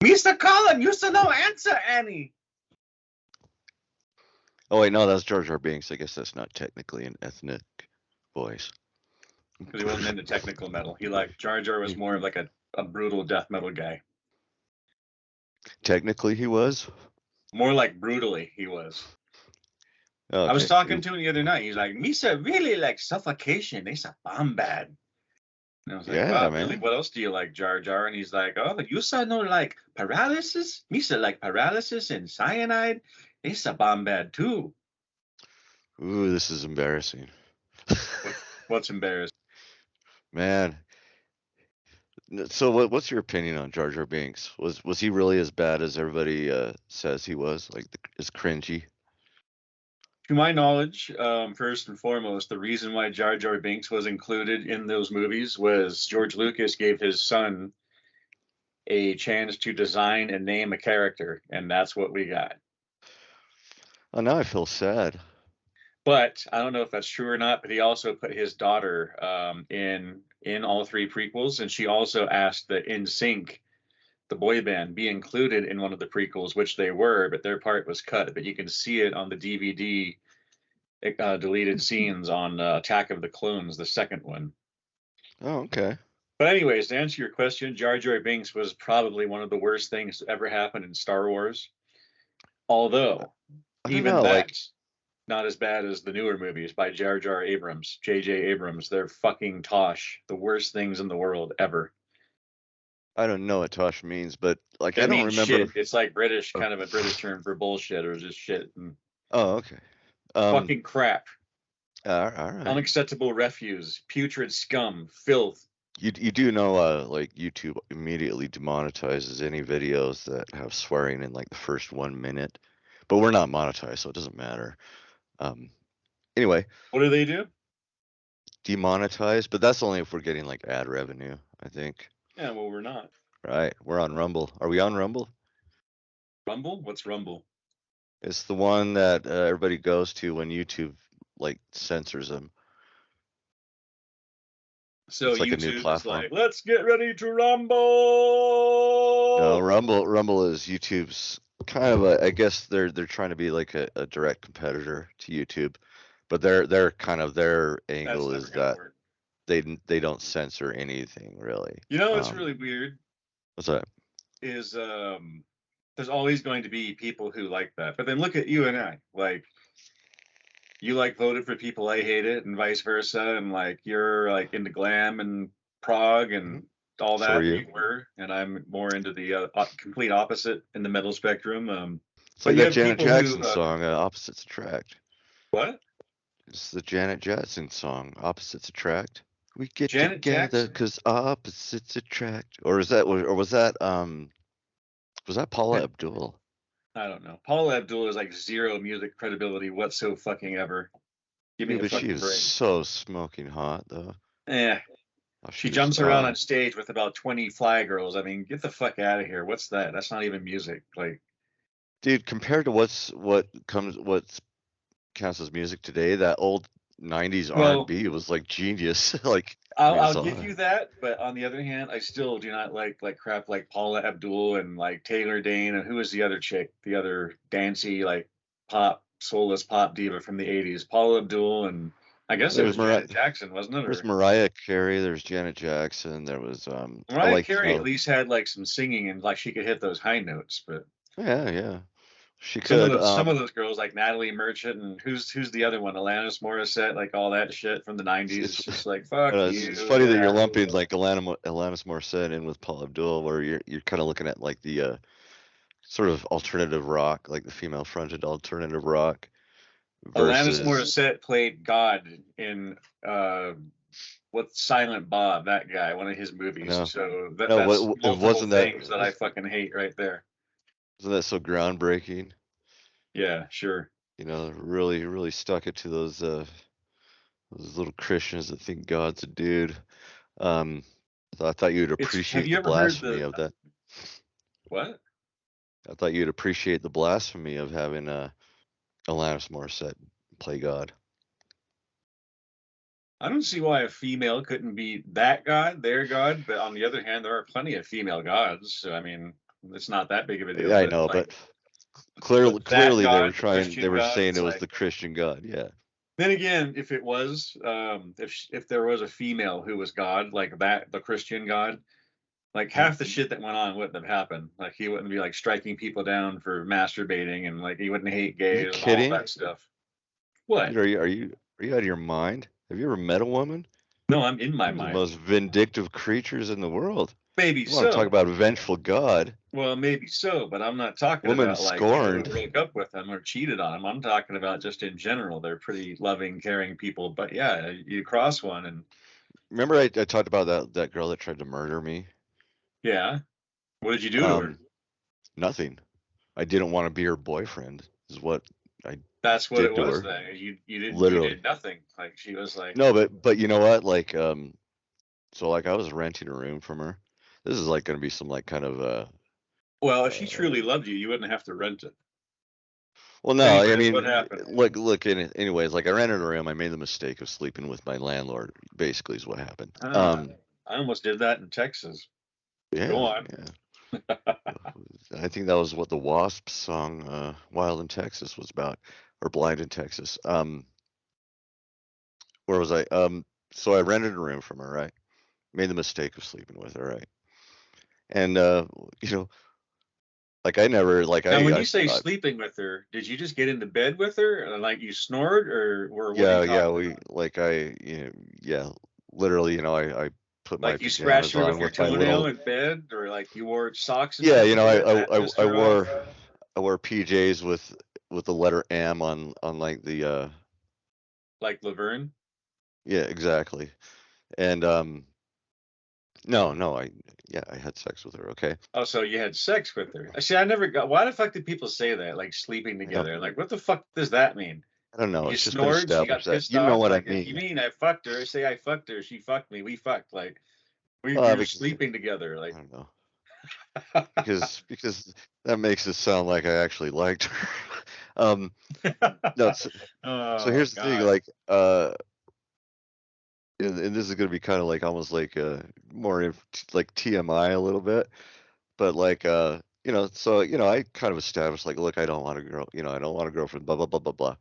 Mr. Cullen, you still no answer, Annie. Oh wait, no, that's Jar Jar Binks. I guess that's not technically an ethnic voice. Because he wasn't into technical metal. He like Jar Jar was more of like a brutal death metal guy. Technically, he was. More like brutally, he was. Okay. I was talking to him the other night. He's like, Misa really like suffocation. It's a bomb bad. And I was like, Yeah, wow, man. really? What else do you like, Jar Jar? And he's like, oh, you saw no like paralysis? Misa like paralysis and cyanide. It's a bomb bad too. Ooh, this is embarrassing. What's embarrassing? Man. So what's your opinion on Jar Jar Binks? Was he really as bad as everybody says he was? Like as cringy? To my knowledge, first and foremost, the reason why Jar Jar Binks was included in those movies was George Lucas gave his son a chance to design and name a character, and that's what we got. Oh, now I feel sad. But I don't know if that's true or not, but he also put his daughter in all three prequels, and she also asked that NSYNC, the boy band, be included in one of the prequels, which they were, but their part was cut. But you can see it on the DVD deleted scenes on Attack of the Clones, the second one. Oh, okay. But anyways, to answer your question, Jar Jar Binks was probably one of the worst things to ever happen in Star Wars. Although, even that's not as bad as the newer movies by Jar Jar Abrams, JJ Abrams. They're fucking tosh. The worst things in the world ever. I don't know what tosh means, but like It I don't means remember. shit. It's like British, kind of a British term for bullshit or just shit. Oh, okay. Fucking crap. All right. Unacceptable refuse, putrid scum, filth. You do know like YouTube immediately demonetizes any videos that have swearing in like the first 1 minute, but we're not monetized, so it doesn't matter. Anyway. What do they do? Demonetize, but that's only if we're getting like ad revenue, I think. Yeah, well, we're not. Right. We're on Rumble. Are we on Rumble? Rumble? What's Rumble? It's the one that everybody goes to when YouTube like censors them. So it's like YouTube a new platform. is like, let's get ready to rumble. No, Rumble is YouTube's kind of I guess they're trying to be like a direct competitor to YouTube, but they're kind of their angle is that they don't censor anything really. You know what's really weird? What's that? Is there's always going to be people who like that, but then look at you and I. Like, you like voted for People I Hated and vice versa, and like you're like into glam and prog and all that. So you were, and I'm more into the complete opposite in the metal spectrum. It's like that Janet Jackson song, "Opposites Attract." What? It's the Janet Jackson song, "Opposites Attract." We get together because opposites attract. Or was that Paula Abdul? I don't know. Paula Abdul is like zero music credibility whatsoever fucking ever. Give me a fucking break. She was so smoking hot though. Yeah. She jumps around on stage with about 20 fly girls. I mean, get the fuck out of here. What's that? That's not even music. Like, dude, compared to what counts as music today, that old 90s R&B was like genius. Like, I'll give you that, but on the other hand, I still do not like crap like Paula Abdul and like Taylor Dane, and who was the other chick, the other dancey like pop soulless pop diva from the 80s, Paula Abdul, and I guess it was Janet Jackson, wasn't it? There's Mariah Carey, there's Janet Jackson, there was Mariah Carey at least had like some singing and like she could hit those high notes, but yeah. She could. Some of those girls like Natalie Merchant and who's the other one, Alanis Morrisette, like all that shit from the 90s. It's just like fuck you. It's funny that you're lumping like Alanis Morrisette in with Paula Abdul, where you're kind of looking at like the sort of alternative rock, like the female fronted alternative rock. Alanis Morissette played God in what's Silent Bob, that guy, one of his movies. No. So that's multiple things that I fucking hate right there. Wasn't that so groundbreaking? Yeah, sure. You know, really stuck it to those little Christians that think God's a dude. So I thought you'd appreciate the blasphemy of that. What? I thought you'd appreciate the blasphemy of having Alanis Morissette play God. I don't see why a female couldn't be that god, their god. But on the other hand, there are plenty of female gods. So I mean, it's not that big of a deal. I But know, like, but clearly, that they were god, the trying. They Christian were god, saying it it's was like. the Christian God. Yeah. Then again, if it was, if there was a female who was God like that, the Christian God, like half the shit that went on wouldn't have happened. Like he wouldn't be like striking people down for masturbating, and like he wouldn't hate Are you gays and all kidding? that stuff. What? Are you out of your mind? Have you ever met a woman? No, I'm in my They're the mind. most vindictive creatures in the world. Maybe You want to talk so. about vengeful God? Well, maybe so, but I'm not talking Woman about like, who scorned. broke up with them or cheated on them. I'm talking about just in general. They're pretty loving, caring people. But yeah, you cross one and Remember I talked about that girl that tried to murder me? yeah. What did you do to her? Um, Nothing. I didn't want to be her boyfriend. Is what I That's what did it to was her. then. You Literally. did nothing. Like she was like, No, but you know what? Like so like I was renting a room from her. This is like going to be some like kind of well, if she uh truly loved you, you wouldn't have to rent it. well, no, I Anyways, what mean, happened? look. Anyways, like I rented a room. I made the mistake of sleeping with my landlord. Basically, is what happened. Ah, I almost did that in Texas. Yeah, Go on. yeah. I think that was what the Wasp song "Wild in Texas" was about, or "Blind in Texas." Where was I? So I rented a room from her, right? Made the mistake of sleeping with her, right? And you know, like I never, like Now, when you say sleeping with her, did you just get into bed with her and like you snored, or what are you yeah, talking about? yeah, literally, I put my Like you scratched pajamas her with on your with my toenail little, in bed, or like you wore socks and yeah, stuff with her? That pissed I her off. wore PJs with the letter M on like the Like Laverne? yeah, exactly. And no, I had sex with her, okay? Oh, so you had sex with her? See, I never got. Why the fuck did people say that? Like sleeping I don't together? Like, what the fuck does that mean? I don't know. You It's just been snored. She established got that pissed you know off. what I Like, you mean. mean I fucked her? I say I fucked her. She fucked me. We fucked. Like, we were Because sleeping together. I Like, don't know. Because that makes it sound like I actually liked her. um no, so oh here's the thing, God. like and this is gonna be kind of like almost like more like TMI a little bit, but like so I kind of established like, look, I don't want a girl, I don't want a girlfriend, blah blah blah blah blah.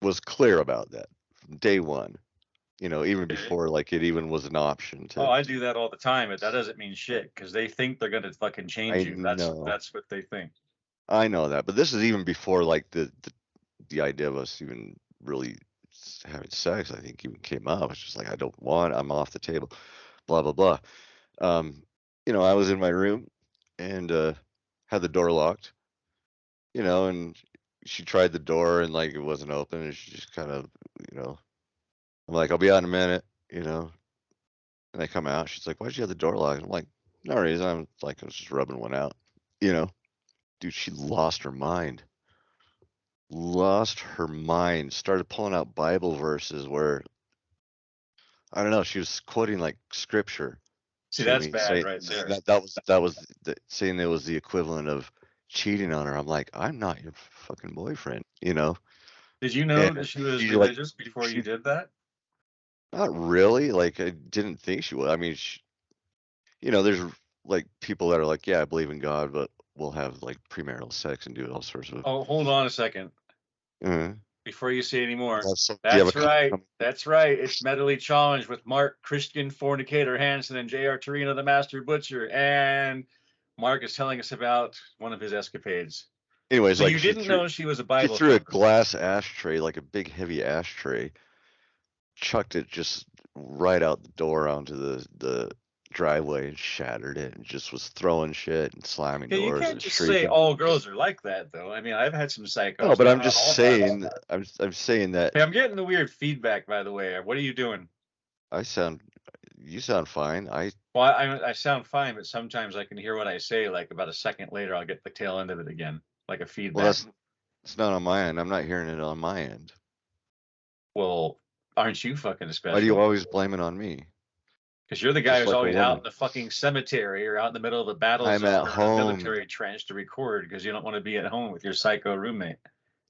Was clear about that from day one, even Okay. before like it even was an option Oh, to. I do that all the time, but that doesn't mean shit because they think they're gonna fucking change I you. know, That's what they think. I know that, but this is even before like the idea of us even really having sex, I think, even came up. It's just like, I don't want, I'm off the table, blah blah blah. Um, I was in my room and had the door locked, and she tried the door and like it wasn't open, and she just kind of, you know, I'm like, I'll be out in a minute, and I come out. She's like, why'd you have the door locked? I'm like, no reason. I'm like, I was just rubbing one out, you know. Dude, she lost her mind. Lost her mind. Started pulling out Bible verses where I don't know. She was quoting like scripture See, to that's me, bad saying right there. saying it was the equivalent of cheating on her. I'm like, I'm not your fucking boyfriend. Did you know And that she was she like religious before you she did that? not really like I didn't think she would. I mean, there's like people that are like, yeah, I believe in God, but we'll have like premarital sex and do all sorts of. Oh, hold on a second Uh, before you say any more. do you have a That's right. That's right. It's Medley Challenge with Marc, Christian Fornicator Hansen, and JR Torino, the Master Butcher. And Marc is telling us about one of his escapades. anyways, So like you didn't know she was a she Bible threw a thumper. glass ashtray, like a big heavy ashtray, chucked it just right out the door onto the driveway and shattered it, and just was throwing shit and slamming Yeah, you doors can't and just say shrieking. all girls are like that, though. I mean, I've had some No, psychos. but They're I'm not just all saying, nice. I'm saying that Hey, I'm getting the weird feedback, by the way. What are you doing? I sound, you sound fine. Well, I sound fine, but sometimes I can hear what I say. Like about a second later, I'll get the tail end of it again, like a Well, feedback. it's not on my end. I'm not hearing it on my end. Well, aren't you fucking Why do you special? always blame it on me? Because you're the guy Just who's like a always out woman. in the fucking cemetery or out in the middle of a battle I'm at zone or in a home. military trench to record because you don't want to be at home with your psycho roommate.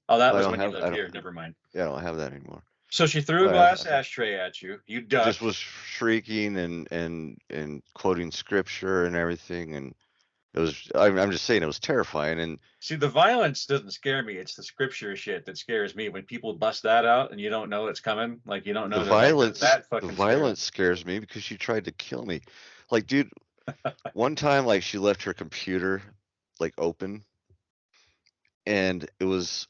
Oh, that I was don't when you have, lived here. Never mind. yeah, I don't have that anymore. So she threw a glass ashtray at you. You ducked. Just was shrieking and quoting scripture and everything, and it was. I'm just saying it was terrifying. And see, the violence doesn't scare me. It's the scripture shit that scares me. When people bust that out and you don't know it's coming, like you don't know the violence. That fucking The violence scares me because she tried to kill me. Like, dude, one time, like she left her computer like open, and there was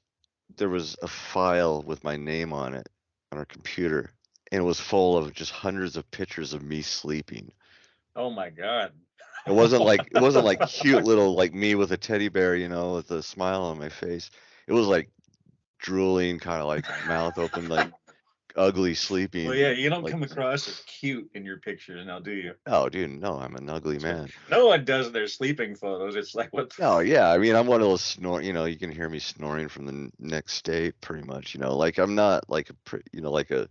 a file with my name on it on her computer, and it was full of just hundreds of pictures of me sleeping. Oh my god. It wasn't like cute little like me with a teddy bear, you know, with a smile on my face. It was like drooling, kind of like mouth open, like ugly sleeping. Well, yeah, you don't like, come across as cute in your pictures now, do you? Oh, dude, no, I'm an ugly man. No one does their sleeping photos. It's like, what the No, yeah, I mean, I'm one of those you know, you can hear me snoring from the next state pretty much, you know, like I'm not like you know, like a,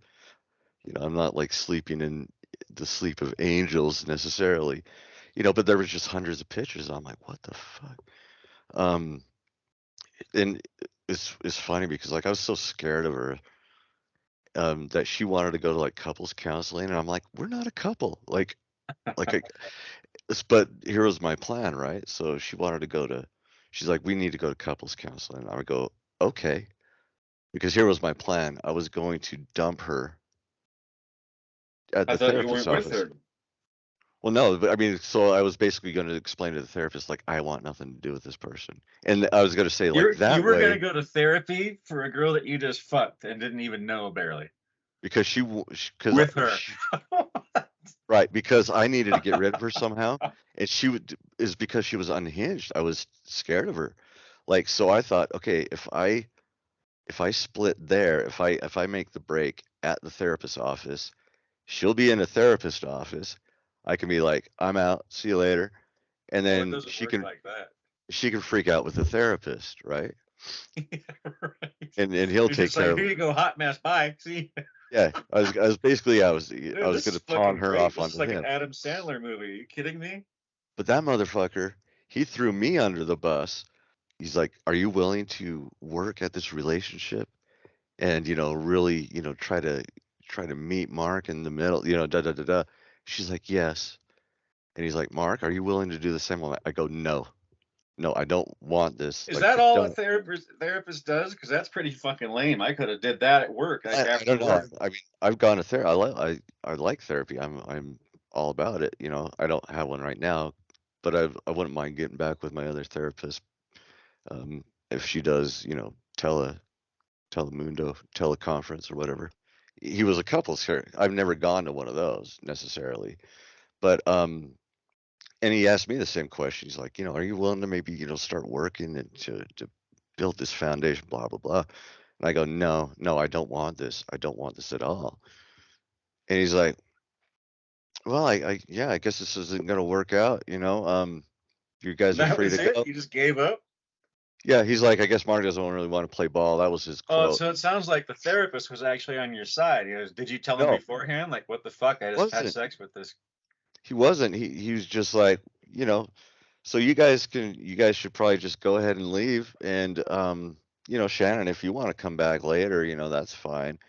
you know, I'm not like sleeping in the sleep of angels necessarily, you know, but there was just hundreds of pictures. I'm like, what the fuck? And it's funny because like I was so scared of her, that she wanted to go to like couples counseling, and I'm like, we're not a couple, like, but here was my plan, right? So she wanted to go to, she's like, we need to go to couples counseling. I would go, okay, because here was my plan. I was going to dump her at the therapist's office. With her. Well, no, but I mean, so I was basically going to explain to the therapist, like, I want nothing to do with this person. And I was going to say, like, that you were going to go to therapy for a girl that you just fucked and didn't even know barely. Because because with her. Right, because I needed to get rid of her somehow, and is because she was unhinged. I was scared of her. Like, so I thought, okay, if I split there, if I make the break at the therapist's office, she'll be in a therapist office. I can be like, I'm out, see you later. And then she can freak out with the therapist, right? Yeah, right. And he'll take care of her. Here you go, hot mess, bye. See? Yeah, I was basically I was going to pawn her off onto him. It's like an Adam Sandler movie. Are you kidding me? But that motherfucker, he threw me under the bus. He's like, "Are you willing to work at this relationship and, you know, really, you know, try to meet Marc in the middle, you know, da da da da." She's like, "Yes." And he's like, "Marc, are you willing to do the same?" I go, "No. No, I don't want this." Is that all a therapist does? Because that's pretty fucking lame. I could have did that at work. I don't know. I mean, I've gone to therapy. I like therapy. I'm all about it. You know, I don't have one right now, but I wouldn't mind getting back with my other therapist, if she does, you know, teleconference or whatever. He was a couples care. I've never gone to one of those necessarily, but and he asked me the same question. He's like, you know, are you willing to maybe, you know, start working and to build this foundation, blah blah blah. And I go, no, I don't want this. I don't want this at all. And he's like, well, yeah, I guess this isn't going to work out, you know. You guys are free to go. You just gave up? Yeah, he's like, I guess Marc doesn't really want to play ball. That was his quote. Oh, so it sounds like the therapist was actually on your side. He goes, did you tell him beforehand? Like, what the fuck? I just had sex with this. He wasn't. He was just like, you know, so you guys should probably just go ahead and leave. And, you know, Shannon, if you want to come back later, you know, that's fine.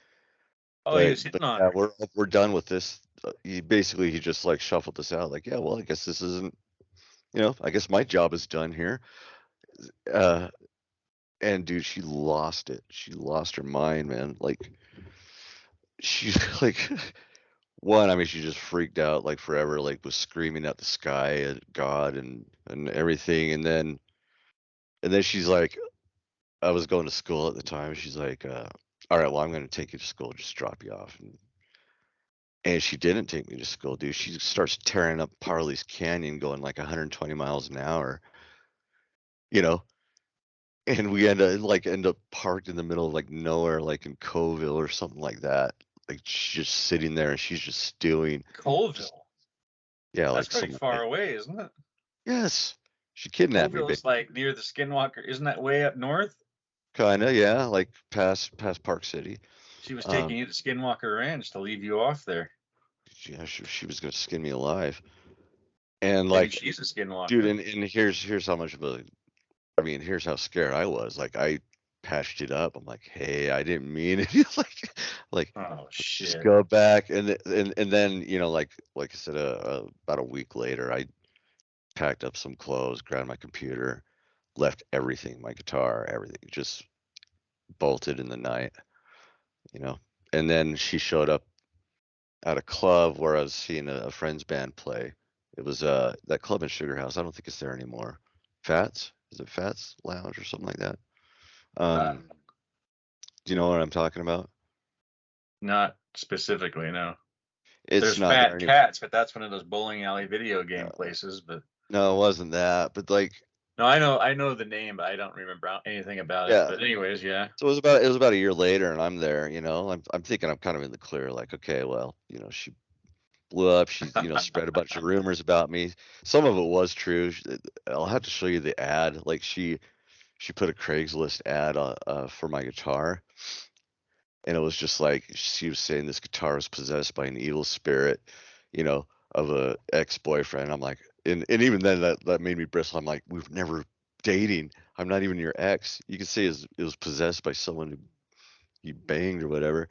Oh, he was hitting on her. We're done with this. He just like shuffled this out. Like, yeah, well, I guess this isn't, you know, I guess my job is done here. And dude, she lost it. She lost her mind, man. Like, she's like, I mean, she just freaked out like forever, like was screaming at the sky at God and everything. And then she's like, I was going to school at the time. She's like, all right, well, I'm going to take you to school, just drop you off. And she didn't take me to school, dude. She starts tearing up Parley's Canyon, going like 120 miles an hour, you know. And we end up parked in the middle of like nowhere, like in Coville or something like that. Like she's just sitting there and she's just stewing. Coville? Yeah, that's like pretty far away, isn't it? Yes. She kidnapped me. Coville's like near the Skinwalker. Isn't that way up north? Kinda, yeah, like past Park City. She was taking you to Skinwalker Ranch to leave you off there. Yeah, she was gonna skin me alive. And like, she's a Skinwalker, dude. And here's how much of a, I mean, here's how scared I was. Like I patched it up. I'm like, hey, I didn't mean it. He's like, Oh let's just shit. go back. And then, like I said, about a week later, I packed up some clothes, grabbed my computer, left everything, my guitar, everything, just bolted in the night, you know. And then she showed up at a club where I was seeing a friend's band play. It was that club in Sugar House. I don't think it's there anymore. Fats? Is it Fats Lounge or something like that? Uh, Um, do you know what I'm talking about? Not specifically, no. It's There's not there Fat anymore. Cats, but that's one of those bowling alley video game places. But No, it wasn't that. But like, no, I know the name, but I don't remember anything about it. yeah. But anyways, yeah. So it was about a year later, and I'm there. I'm thinking I'm kind of in the clear. Like, okay, well, she blew up. She, spread a bunch of rumors about me. Some of it was true. I'll have to show you the ad. Like she put a Craigslist ad for my guitar, and it was just like she was saying this guitar was possessed by an evil spirit, you know, of a ex-boyfriend. I'm like, and even then that made me bristle. I'm like, we've never dating. I'm not even your ex. You can say it was possessed by someone who you banged or whatever.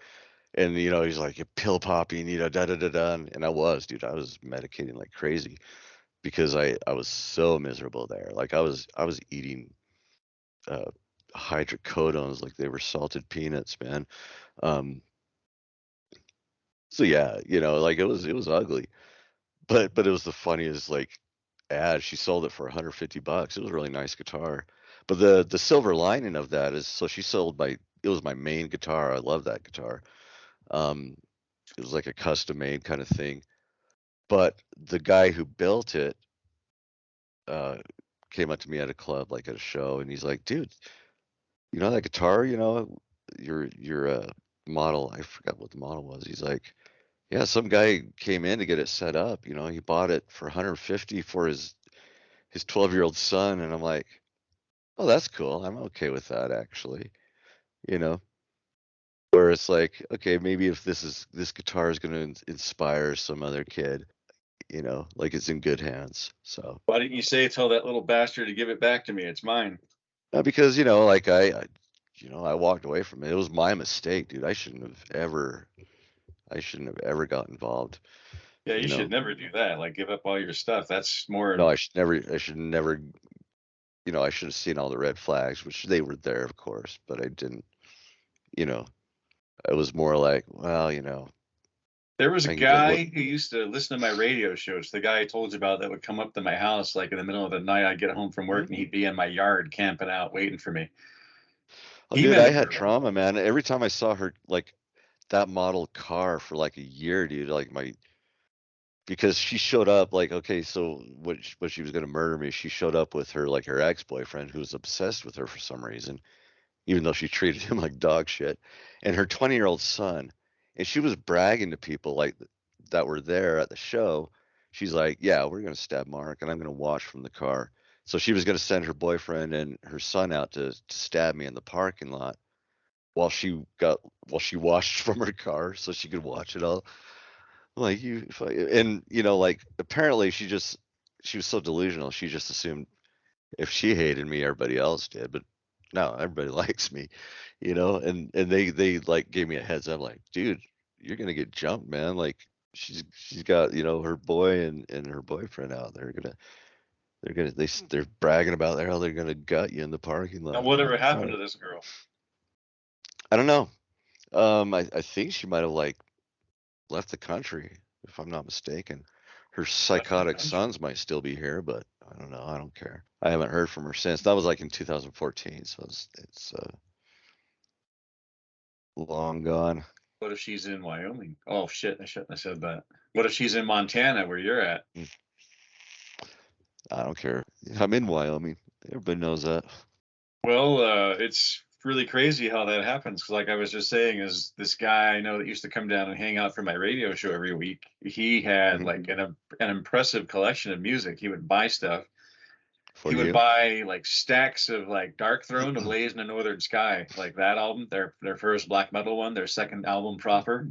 And he's like, you pill popping, da da da da. And I was, dude, I was medicating like crazy because I was so miserable there. Like I was eating uh, hydrocodones like they were salted peanuts, man. Um, so yeah, like it was ugly, but it was the funniest like ad. She sold it for $150. It was a really nice guitar. But the silver lining of that is, so she sold it was my main guitar. I love that guitar. Um, it was like a custom made kind of thing. But the guy who built it uh, came up to me at a club, like at a show, and he's like, "Dude, you know that guitar? Your model. I forgot what the model was." He's like, "Yeah, some guy came in to get it set up. He bought it for 150 for his 12-year-old son." And I'm like, "Oh, that's cool. I'm okay with that, actually." You know, where it's like, okay, maybe if this guitar is going to inspire some other kid, like it's in good hands. So. Why didn't you say tell that little bastard to give it back to me? It's mine. Because like I walked away from it. It was my mistake, dude. I shouldn't have ever got involved. Yeah, you You should know, never do that. Like give up all your stuff. That's more. no, I should never. I should have seen all the red flags, which they were there, of course, but I didn't. You know, it was more like, well, There was a I can get what. guy who used to listen to my radio shows. The guy I told you about that would come up to my house like in the middle of the night. I'd get home from work and Mhm. he'd be in my yard camping out, waiting for me. Oh, He dude, met I a had girl. trauma, man. Every time I saw her, like that model car for like a year, dude, like because she showed up like, okay, so what she was gonna murder me. She showed up with her ex-boyfriend who was obsessed with her for some reason, even though she treated him like dog shit, and her 20-year-old son. And she was bragging to people like that were there at the show. She's like, "Yeah, we're gonna stab Mark, and I'm gonna watch from the car." So she was gonna send her boyfriend and her son out to stab me in the parking lot while she watched from her car so she could watch it all. Like and like apparently she was so delusional. She just assumed if she hated me, everybody else did. But no, everybody likes me, and they like gave me a heads up, like, dude, you're gonna get jumped, man. Like she's got her boy and her boyfriend out. They're bragging about how they're gonna gut you in the parking Now, lot. I'm like, whatever all happened to right. this girl? I don't know. I think she might have like left the country, if I'm not mistaken. Her Left the psychotic country. sons might still be here, but I don't know. I don't care. I haven't heard from her since. That was like in 2014, so it's long gone. What if she's in Wyoming? Oh shit! I shouldn't have said that. What if she's in Montana, where you're at? Mm, I don't care. I'm in Wyoming. Everybody knows that. Well, it's really crazy how that happens. 'Cause like I was just saying, is this guy I know that used to come down and hang out for my radio show every week. He had Mhm. like an impressive collection of music. He would buy stuff. For He would you. buy like stacks of like Dark Throne, Ablaze in the Northern Sky, like that album, their first black metal one, their second album proper.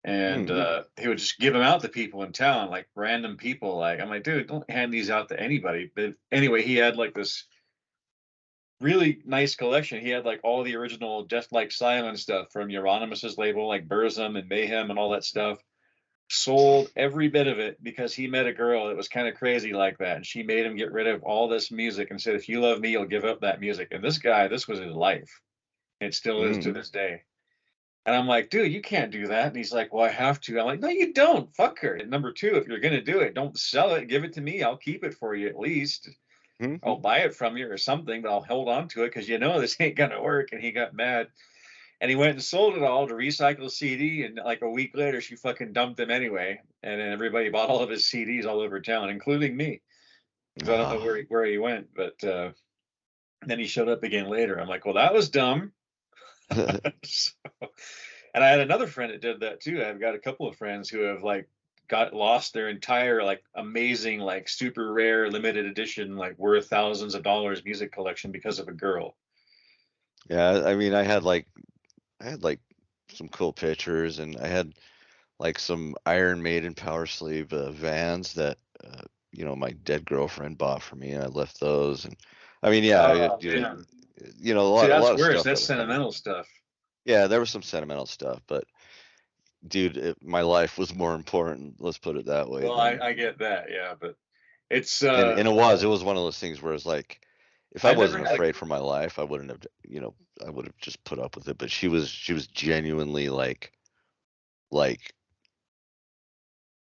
And Mm. he would just give them out to people in town, like random people. Like I'm like, dude, don't hand these out to anybody. But anyway, he had like this really nice collection. He had like all the original Death Like Silence stuff from Euronymous' label, like Burzum and Mayhem and all that stuff. Sold every bit of it because he met a girl that was kind of crazy like that, and she made him get rid of all this music and said, if you love me, you'll give up that music. And this guy, this was his life. It still is to this day. And I'm like, dude, you can't do that. And he's like, well, I have to. I'm like, no, you don't. Fuck her. And number two, if you're going to do it, don't sell it. Give it to me. I'll keep it for you at least. I'll buy it from you or something, but I'll hold on to it because you know this ain't going to work. And he got mad. And he went and sold it all to Recycle CD. And like a week later, she fucking dumped him anyway. And then everybody bought all of his CDs all over town, including me. Because I don't know where he went. But then he showed up again later. I'm like, well, that was dumb. So, and I had another friend that did that too. I've got a couple of friends who have like got lost their entire like amazing, like super rare limited edition, like worth thousands of dollars music collection because of a girl. Yeah, I mean, I had like some cool pictures, and I had like some Iron Maiden Power Sleeve Vans that my dead girlfriend bought for me, and I left those. And I mean, yeah, a See, lot that's of worse. stuff That's that was kind of, sentimental stuff. yeah, there was some sentimental stuff, but dude, my life was more important. Let's put it that way. Well, I get that, yeah, but it's and it was one of those things where it's like, if I I never wasn't had afraid for my life, I wouldn't have, I would have just put up with it. But she was genuinely like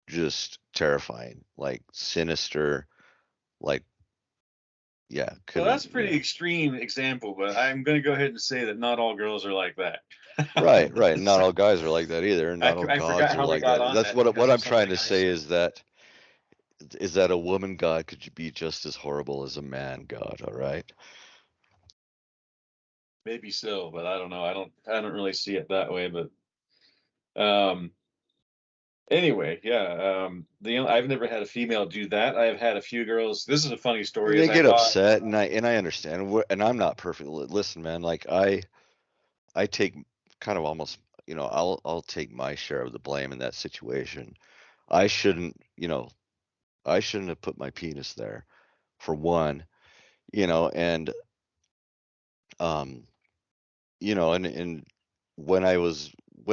just terrifying, like sinister, like, yeah, well, that's a couldn't, pretty extreme example, but I'm going to go ahead and say that not all girls are like that. right, right. Not all guys are like that either, and not all I forgot gods are how we like got that. on That's that what because of I'm trying something to I say said. is that a woman god could be just as horrible as a man god. All right. Maybe so, but I don't know. I don't really see it that way, but um anyway, yeah. I've never had a female do that. I've had a few girls. This is a funny And story. As they I get bought upset, and I understand, and I'm not perfect. Listen, man, like I take kind of almost, I'll take my share of the blame in that situation. I shouldn't, I shouldn't have put my penis there, for one, and um, and when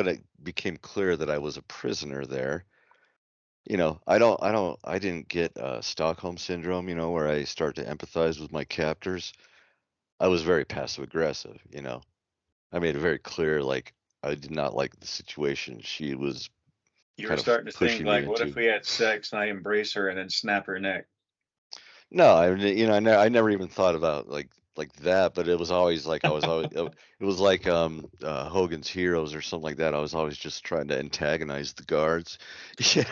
it became clear that I was a prisoner there, I didn't get Stockholm syndrome, where I start to empathize with my captors. I was very passive aggressive, I made it very clear, like, I did not like the situation she was you were kind of starting to think pushing me like, what if into. we had sex and I embrace her and then snap her neck? No, I never even thought about like that, but it was always like I was always it was like Hogan's Heroes or something like that. I was always just trying to antagonize the guards, So,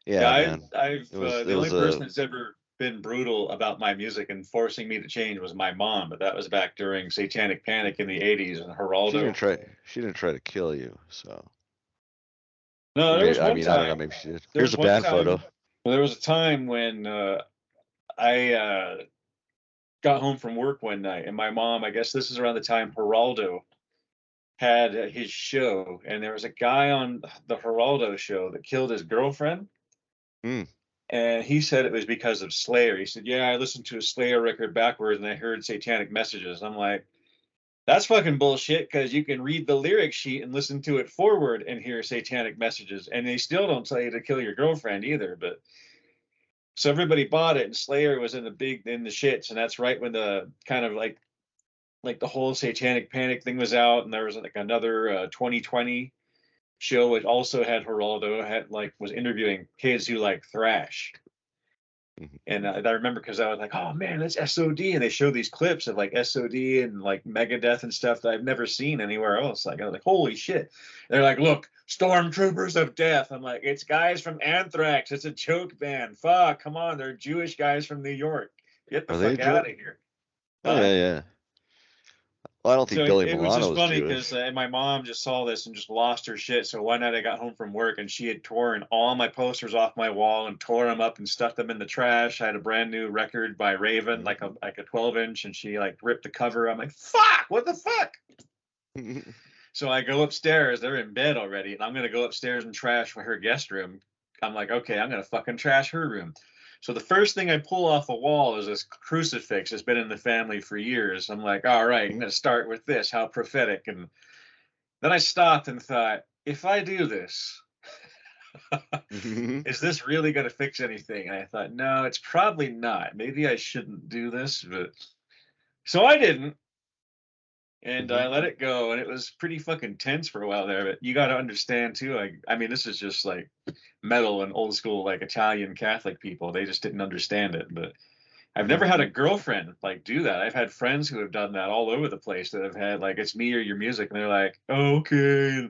Yeah, yeah, man, I've it the only was person a that's ever been brutal about my music and forcing me to change was my mom, but that was back during Satanic Panic in the 80s and she Geraldo. didn't try to kill you, so No, or there maybe, was I one mean, I don't know, time. maybe she did. There Here's was a one band photo. time. There was a time when I got home from work one night, and my mom, I guess this is around the time Geraldo had his show, and there was a guy on the Geraldo show that killed his girlfriend. Hmm. And he said it was because of Slayer. He said, yeah, I listened to a Slayer record backwards and I heard satanic messages. I'm like, that's fucking bullshit because you can read the lyric sheet and listen to it forward and hear satanic messages. And they still don't tell you to kill your girlfriend either. But so everybody bought it and Slayer was in the shits. And that's right when the kind of like the whole satanic panic thing was out. And there was like another 2020 show which also had Geraldo had like was interviewing kids who like thrash. Mhm. And I remember because I was like, oh man, that's SOD. And they show these clips of like SOD and like Megadeth and stuff that I've never seen anywhere else. Like, I was like, holy shit. They're like, look, Stormtroopers of Death. I'm like, it's guys from Anthrax. It's a joke band. Fuck, come on. They're Jewish guys from New York. Get the Are they a fuck out joke? of here. Oh, Huh? yeah, yeah. Well, I don't So think Billy it was just Milano is funny because Jewish. my mom just saw this and just lost her shit. So one night I got home from work and she had torn all my posters off my wall and tore them up and stuffed them in the trash. I had a brand new record by Raven, Mhm. like a 12-inch, and she like ripped the cover. I'm like, fuck, what the fuck? So I go upstairs. They're in bed already, and I'm gonna go upstairs and trash her guest room. I'm like, okay, I'm gonna fucking trash her room. So the first thing I pull off a wall is this crucifix. It's been in the family for years. I'm like, all right, I'm going to start with this. How prophetic. And then I stopped and thought, if I do this, is this really going to fix anything? And I thought, no, it's probably not. Maybe I shouldn't do this. But so I didn't. And I let it go, and it was pretty fucking tense for a while there. But you got to understand too. I mean, this is just like metal and old school, like Italian Catholic people. They just didn't understand it. But I've never had a girlfriend like do that. I've had friends who have done that all over the place. That have had like, it's me or your music, and they're like, oh, okay.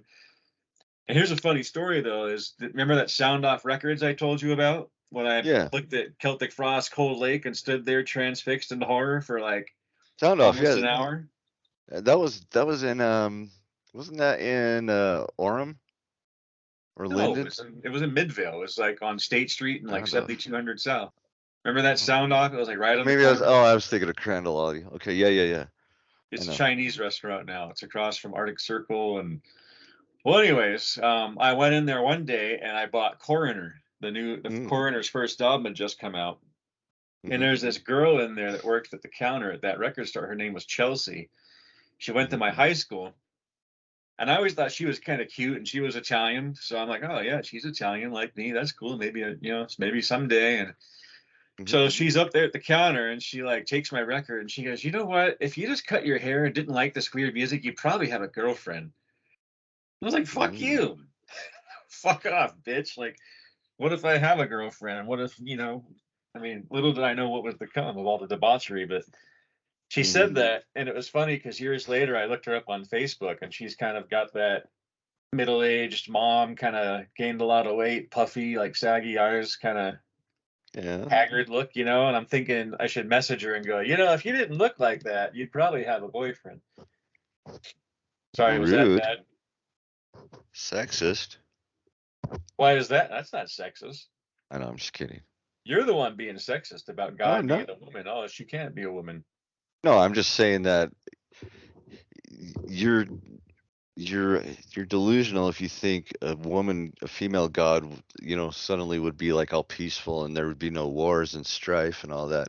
And here's a funny story though: is remember that Sound Off Records I told you about when I looked at Celtic Frost, Cold Lake, and stood there transfixed in horror for like Sound Off, almost an hour. That was in wasn't that in Orem or Linden? It was in Midvale. It was like on State Street and like 7200 South. Remember that Sound Off? It was like right on. Maybe I was thinking of Crandall Audio. Okay, yeah. It's a Chinese restaurant now. It's across from Arctic Circle. And well, anyways, I went in there one day and I bought Coroner. The Coroner's first album had just come out. And there's this girl in there that worked at the counter at that record store. Her name was Chelsea. She went to my high school, and I always thought she was kind of cute, and she was Italian. So I'm like, oh yeah, she's Italian like me. That's cool. Maybe maybe someday. And so she's up there at the counter, and she like takes my record, and she goes, you know what? If you just cut your hair and didn't like this weird music, you probably have a girlfriend. I was like, fuck you, fuck off, bitch. Like, what if I have a girlfriend? And what if I mean, little did I know what was to come of all the debauchery, but. She said that, and it was funny because years later I looked her up on Facebook, and she's kind of got that middle-aged mom, kind of gained a lot of weight, puffy, like saggy eyes, kind of haggard look, and I'm thinking I should message her and go, if you didn't look like that, you'd probably have a boyfriend. Sorry, was that bad? Sexist. Why is that? That's not sexist. I know, I'm just kidding. You're the one being sexist about God being a woman. Oh, she can't be a woman. No, I'm just saying that you're delusional if you think a female god, suddenly would be like all peaceful and there would be no wars and strife and all that.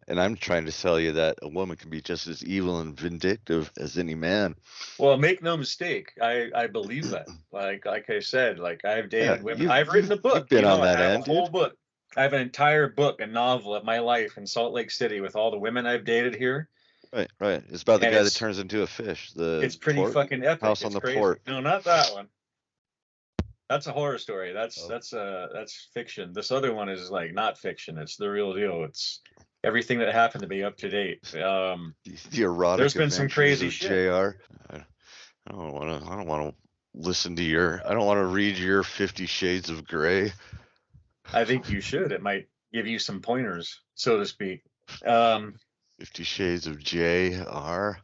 And I'm trying to tell you that a woman can be just as evil and vindictive as any man. Well, make no mistake, I believe that. Like I said, like I've dated women. I've written a book. You've been on that end, a whole book. I have an entire book, a novel of my life in Salt Lake City with all the women I've dated here. Right. It's about the guy that turns into a fish. It's pretty fucking epic. House on the port. No, not that one. That's a horror story. That's fiction. This other one is like not fiction. It's the real deal. It's everything that happened to me up to date. The erotic. There's been some crazy shit. JR. I don't want to listen to your. I don't want to read your 50 Shades of Grey. I think you should. It might give you some pointers, so to speak. 50 Shades of J.R.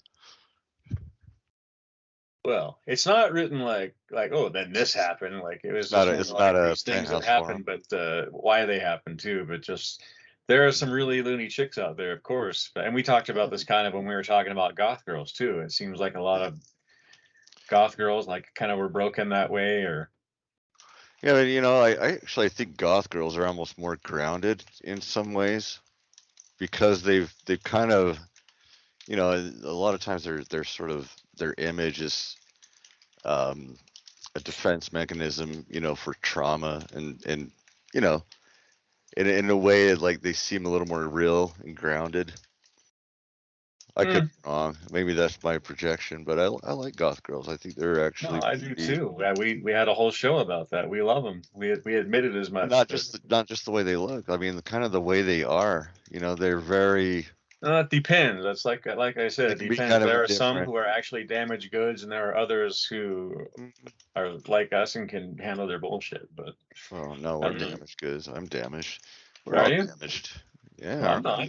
Well, it's not written like oh, then this happened. Like it was it's not a things that happened, but why they happened too. But just there are some really loony chicks out there, of course. And we talked about this kind of when we were talking about goth girls too. It seems like a lot of goth girls like kind of were broken that way, or. Yeah, but I actually think goth girls are almost more grounded in some ways because they've kind of, a lot of times they're sort of their image is a defense mechanism, for trauma and in a way like they seem a little more real and grounded. I could be wrong. Maybe that's my projection, but I like goth girls. I think they're actually. No, I do too. We had a whole show about that. We love them. We admitted as much. Not just the way they look. I mean, kind of the way they are. They're very. It depends. That's like I said. It depends. There are some who are actually damaged goods, and there are others who are like us and can handle their bullshit. But oh no, we're damaged goods. I'm damaged. We're all damaged. Yeah, no, I'm not.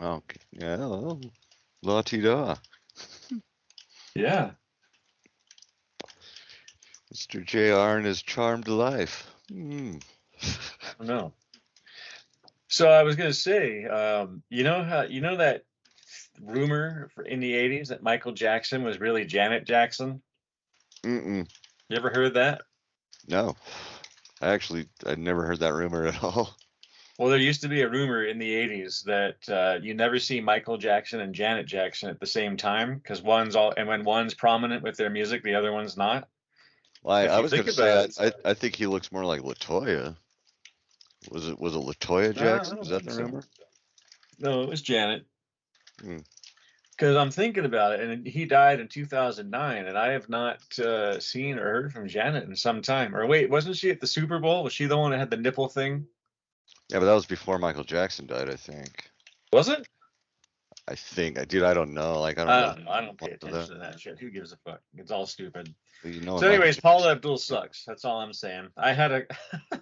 Okay. Yeah. La-ti-da. Yeah. Mr. JR and his charmed life. No. So I was gonna say, you know that rumor in the 80s that Michael Jackson was really Janet Jackson? You ever heard that? No. I'd never heard that rumor at all. Well, there used to be a rumor in the 80s that you never see Michael Jackson and Janet Jackson at the same time because when one's prominent with their music, the other one's not. Well, If I you was think gonna about say it, I think he looks more like Latoya. Was it Latoya I Jackson? don't Is that think the so. rumor? No, it was Janet. Hmm. Because I'm thinking about it, and he died in 2009, and I have not seen or heard from Janet in some time. Or wait, wasn't she at the Super Bowl? Was she the one that had the nipple thing? Yeah, but that was before Michael Jackson died, I think. Was it? Dude, I don't know. Like, I don't really I don't pay follow that. attention to that shit. Who gives a fuck? It's all stupid. But you know, So, when Michael anyways, Paula Jackson, Abdul sucks. That's all I'm saying. I had a, I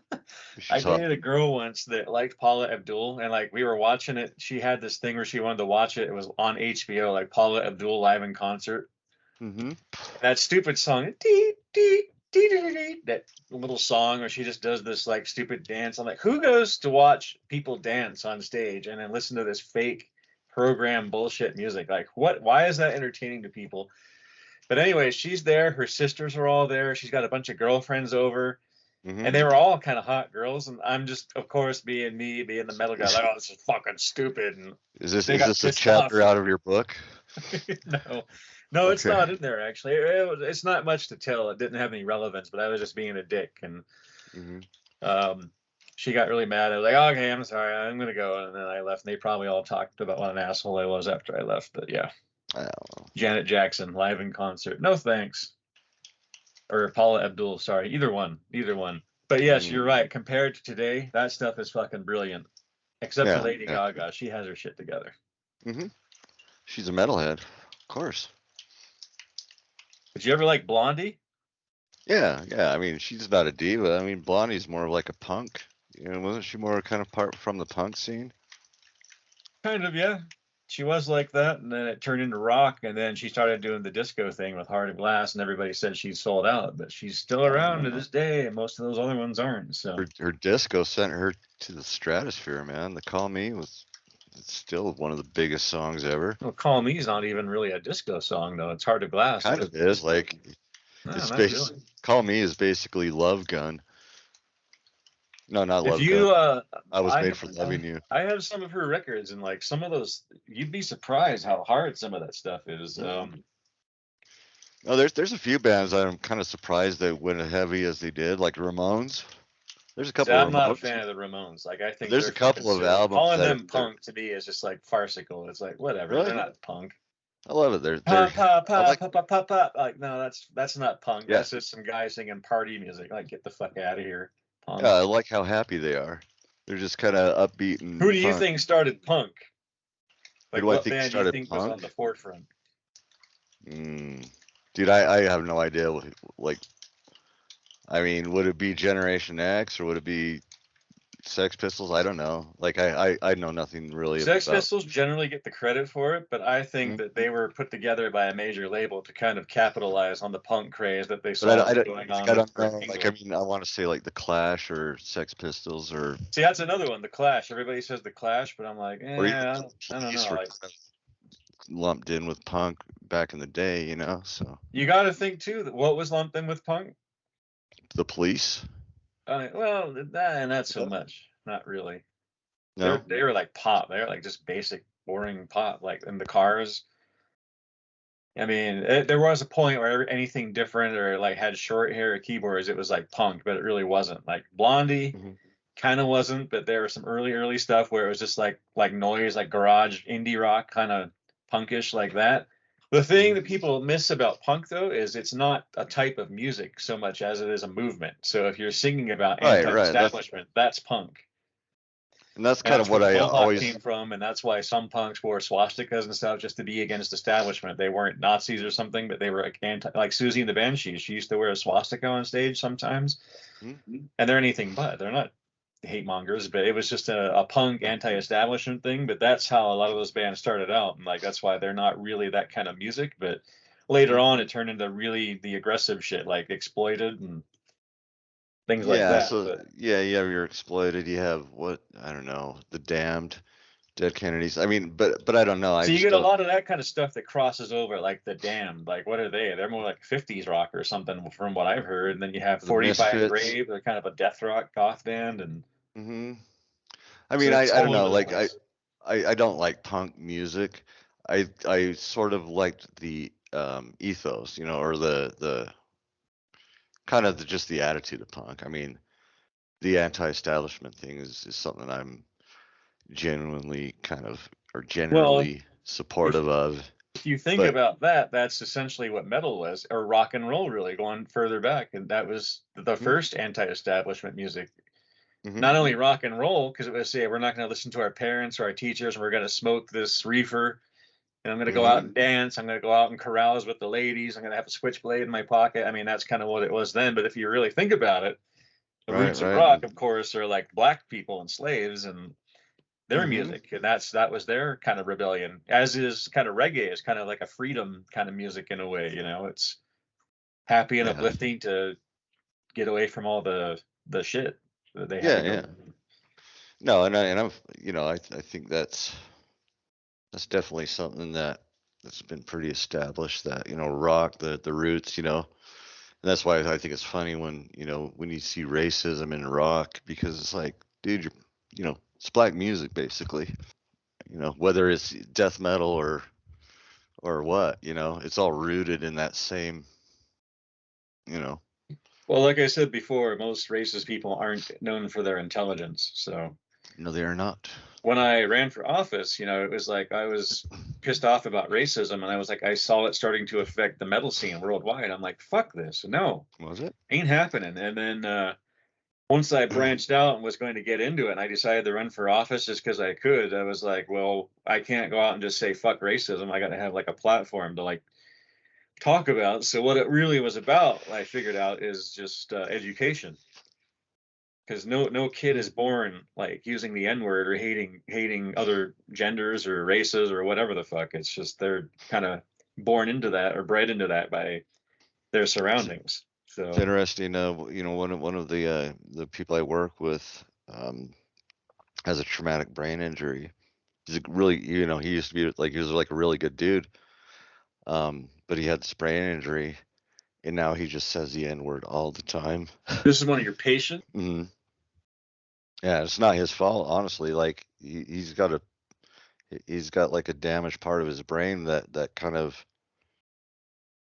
she's hot. dated a girl once that liked Paula Abdul, and like we were watching it. She had this thing where she wanted to watch it. It was on HBO, like Paula Abdul live in concert. Mm-hmm. That stupid song, dee, dee, dee, dee, dee, dee, that little song where she just does this like stupid dance. I'm like, who goes to watch people dance on stage and then listen to this fake program bullshit music? Like, what? Why is that entertaining to people? But anyway, she's there. Her sisters are all there. She's got a bunch of girlfriends over, Mm-hmm. and they were all kind of hot girls. And I'm just, of course, being me, being the metal guy, like, oh, this is fucking stupid. And Is they got this a pissed off. chapter out of your book? No, no, it's Okay. not in there actually. It's not much to tell. It didn't have any relevance, but I was just being a dick, and Mm-hmm. um, she got really mad. I was like, okay, I'm sorry, I'm gonna go, and then I left. And they probably all talked about what an asshole I was after I left. But yeah, I Janet Jackson live in concert. No thanks. Or Paula Abdul, sorry, either one, either one. But yes, Mm. you're right. Compared to today, that stuff is fucking brilliant. Except for Yeah, Lady yeah. Gaga, she has her shit together. Mm-hmm. She's a metalhead, of course. Did you ever like Blondie? Yeah, yeah. I mean, she's not a diva. I mean, Blondie's more of like a punk. You know, wasn't she more kind of part from the punk scene? Kind of, yeah. She was like that, and then it turned into rock, and then she started doing the disco thing with Heart of Glass, and everybody said she's sold out, but she's still I don't around to know. this day, and most of those other ones aren't. So, Her disco sent her to the stratosphere, man. The Call Me was it's still one of the biggest songs ever. well, "Call Me's" not even really a disco song, though. It's "Heart of Glass." Kind That's of is like no, it's not base. really. Call Me is basically Love Gun. No, not If Love Gun. you, I was I made have, for loving you. I have some of her records, and like some of those, you'd be surprised how hard some of that stuff is. No, there's a few bands that I'm kind of surprised they went as heavy as they did, like Ramones. There's a See, couple I'm of not a Ramones. fan of the Ramones. Like, I think There's they're a fucking couple of silly. albums Calling that them they're punk to me is just like farcical. It's like whatever. really. They're not punk. I love it. They're Pop, pop, I pop, like pop, pop, pop, pop. Like, no, that's not punk. yeah That's just some guy singing party music. Like, get the fuck out of here, yeah punk. I like how happy they are. They're just kind of upbeat Who and do you fun. think started punk? Who Like, do I what think band do you started think was on punk? the forefront? Mm, dude, I have no idea. Like, I mean, would it be Generation X or would it be Sex Pistols? I don't know. Like, I know nothing really Sex about. Pistols generally get the credit for it, but I think Mm, that they were put together by a major label to kind of capitalize on the punk craze that they but I saw don't, I was don't going like on I with don't Kurt know. Like, I Angle. mean, I want to say like the Clash or Sex Pistols See, that's another one, the Clash. Everybody says the Clash, but I'm like, or even I don't Police know. were Like, kind of lumped in with punk back in the day, you know. So you got to think too that what was lumped in with punk. the Police. Well, not so much, not really. No. They were like pop. They were like just basic, boring pop. Like in the Cars. I mean, there was a point where anything different or like had short hair or keyboards, it was like punk, but it really wasn't. Like Blondie Hmm. kind of wasn't, but there was some early stuff where it was just like noise, like garage indie rock, kind of punkish like that. The thing Hmm. that people miss about punk though is it's not a type of music so much as it is a movement. So if you're singing about Right, right. anti-establishment, that's punk. That's And kind of that's what where I Mohawk always. came from, and that's why some punks wore swastikas and stuff just to be against establishment. They weren't Nazis or something, but they were like like Susie and the Banshees. She used to wear a swastika on stage sometimes, Hmm? and they're anything but. They're not hate mongers, but it was just a punk anti-establishment thing. But that's how a lot of those bands started out, and like that's why they're not really that kind of music. But later Hmm. on, it turned into really the aggressive shit, like Exploited and things like Yeah. that. So But yeah, you have your Exploited. You have what I don't know, the Damned, Dead Kennedys. I mean, but I don't know. I so you just get a don't. lot of that kind of stuff that crosses over, like the Damned. Like, what are they? They're more like 50s rock or something, from what I've heard. And then you have The 45 Misfits. Grave, they're kind of a death rock goth band. And Hmm. I So mean, it's I all don't over know. the Like place. I don't like punk music. I sort of liked the ethos, you know, or the kind of just the attitude of punk. I mean, the anti-establishment thing is something I'm genuinely kind of or Well, generally if supportive of. if you think But about that, that's essentially what metal was, or rock and roll, really going further back, and that was the mhm, first anti-establishment music. mhm, Not only rock and roll, because it was say we're not going to listen to our parents or our teachers, and we're going to smoke this reefer, and I'm going to go mhm, out and dance. I'm going to go out and carouse with the ladies. I'm going to have a switchblade in my pocket. I mean, that's kind of what it was then. But if you really think about it, the right, roots of right, rock, of course, are like black people and slaves and their mhm, music, and that was their kind of rebellion. As is kind of reggae, is kind of like a freedom kind of music in a way. You know, it's happy and yeah, uplifting to get away from all the shit that they had to yeah, go yeah. through. No, and I'm, you know, I think that's definitely something that's been pretty established. That, you know, rock, the roots, you know, and that's why I think it's funny when, you know, when you see racism in rock, because it's like, dude, you know, it's black music basically. You know, whether it's death metal or what, you know, it's all rooted in that same, you know. Well, like I said before, most racist people aren't known for their intelligence. So No, they are not. when I ran for office, you know, it was like I was pissed off about racism, and I was like, I saw it starting to affect the metal scene worldwide. I'm like, fuck this, no, Was it? ain't happening. And then once I branched out and was going to get into it, and I decided to run for office just because I could, I was like, well, I can't go out and just say fuck racism. I got to have like a platform to like talk about. So what it really was about, I figured out, is just education. Because no kid is born like using the N word or hating other genders or races or whatever the fuck. It's just they're kind of born into that or bred into that by their It's, surroundings. it's So interesting. You know, one of the people I work with has a traumatic brain injury. He's a really, you know, he used to be like, he was like a really good dude. But he had this brain injury, and now he just says the N word all the time. this is one of your patients. Mhm. Yeah, it's not his fault, honestly. Like he's got like a damaged part of his brain that kind of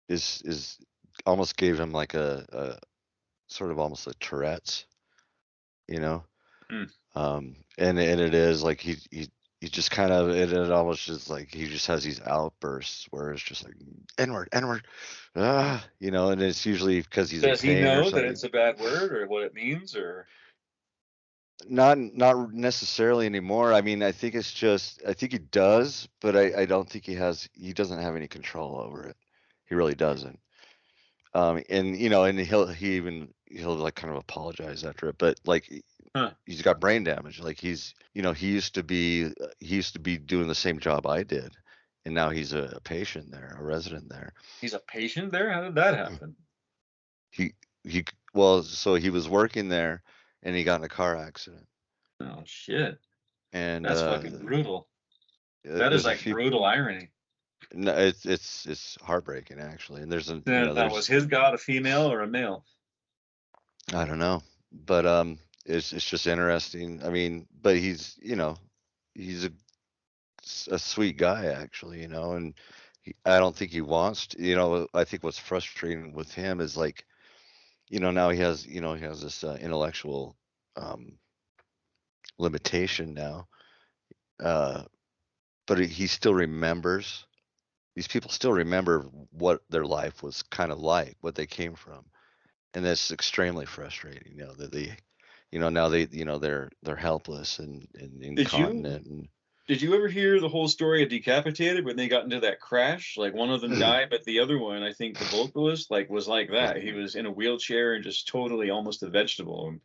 is almost gave him like a sort of almost a Tourette's, you know. Mm. And it is like he just kind of it almost just like he just has these outbursts where it's just like N word, you know, and it's usually because he's in Does he pain or know that something. it's a bad word or what it means or? Not necessarily anymore. I mean, I think it's just I think he does, but I don't think he doesn't have any control over it. He really doesn't. And you know, and he'll like kind of apologize after it, but like Huh. he's got brain damage. Like you know, he used to be doing the same job I did, and now he's a patient there, a resident there. He's a patient there? How did that happen? He he well, so he was working there, and he got in a car accident, Oh shit. and That's fucking brutal. That is there's a like few. brutal irony. No, it's heartbreaking actually, and there's a you Then know was there's his god a female or a male? I don't know, but it's just interesting. I mean, but he's you know he's a sweet guy actually, you know, and I don't think he wants to, you know. I think what's frustrating with him is like you know now he has this intellectual um, limitation now, uh, but he still remembers. These people still remember what their life was kind of like, what they came from, and that's extremely frustrating. You know that they, you know, now you know, they're helpless and Did you incontinent, and did you ever hear the whole story of Decapitated when they got into that crash? Like one of them died, but the other one, I think the vocalist, like was like was that. He was in a wheelchair and just totally almost a vegetable. And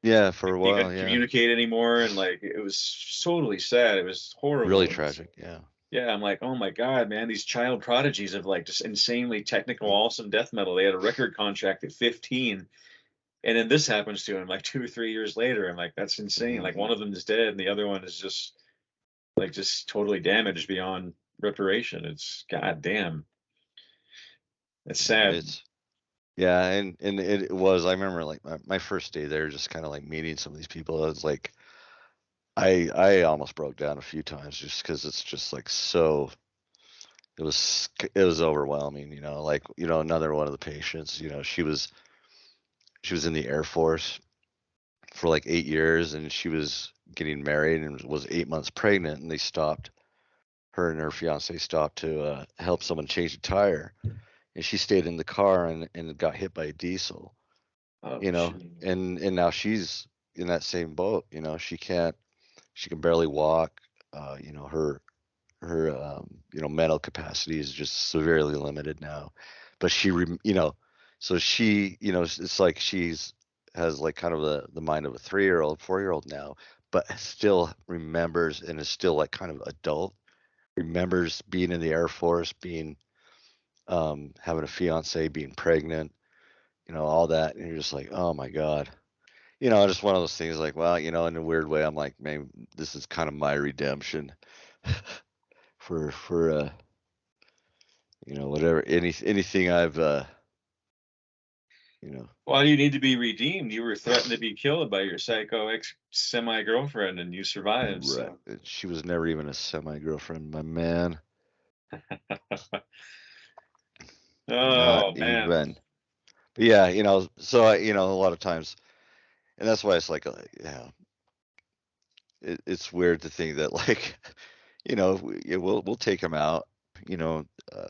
yeah, for a he while, couldn't yeah, communicate anymore, and like it was totally sad. It was really horrible. tragic, yeah. Yeah, I'm like, oh my God, man, these child prodigies of like just insanely technical, awesome death metal. They had a record contract at 15, and then this happens to him like 2 or 3 years later. I'm like, that's insane. Hmm. Like one of them is dead, and the other one is just like just totally damaged beyond reparation. It's goddamn. It's Yeah, sad. it's yeah, and it was. I remember like my first day there, just kind of like meeting some of these people. I was like, I almost broke down a few times just because it's just like so. It was overwhelming, like another one of the patients, she was in the Air Force for like 8 years, and she was getting married and was 8 months pregnant, and they stopped. Her and her fiance stopped to help someone change a tire, and she stayed in the car and got hit by a diesel. Oh, You know, shit. and now she's in that same boat. She can barely walk. Her mental capacity is just severely limited now. But so she, it's like she's has like kind of the mind of a 3-year-old, 4-year-old now, but still remembers and is still like kind of adult, remembers being in the Air Force, being having a fiance, being pregnant, all that. And you're just like, oh my God. Just one of those things like, well, in a weird way, I'm like, man, this is kind of my redemption for whatever anything I've you know Why do you need to be redeemed? You were threatened to be killed by your psycho ex semi girlfriend, and you survived. right. So, She was never even a semi girlfriend, my man. Not oh man. even. But yeah, so a lot of times, and that's why it's like, yeah, it's weird to think that like, we'll take him out, you know, uh,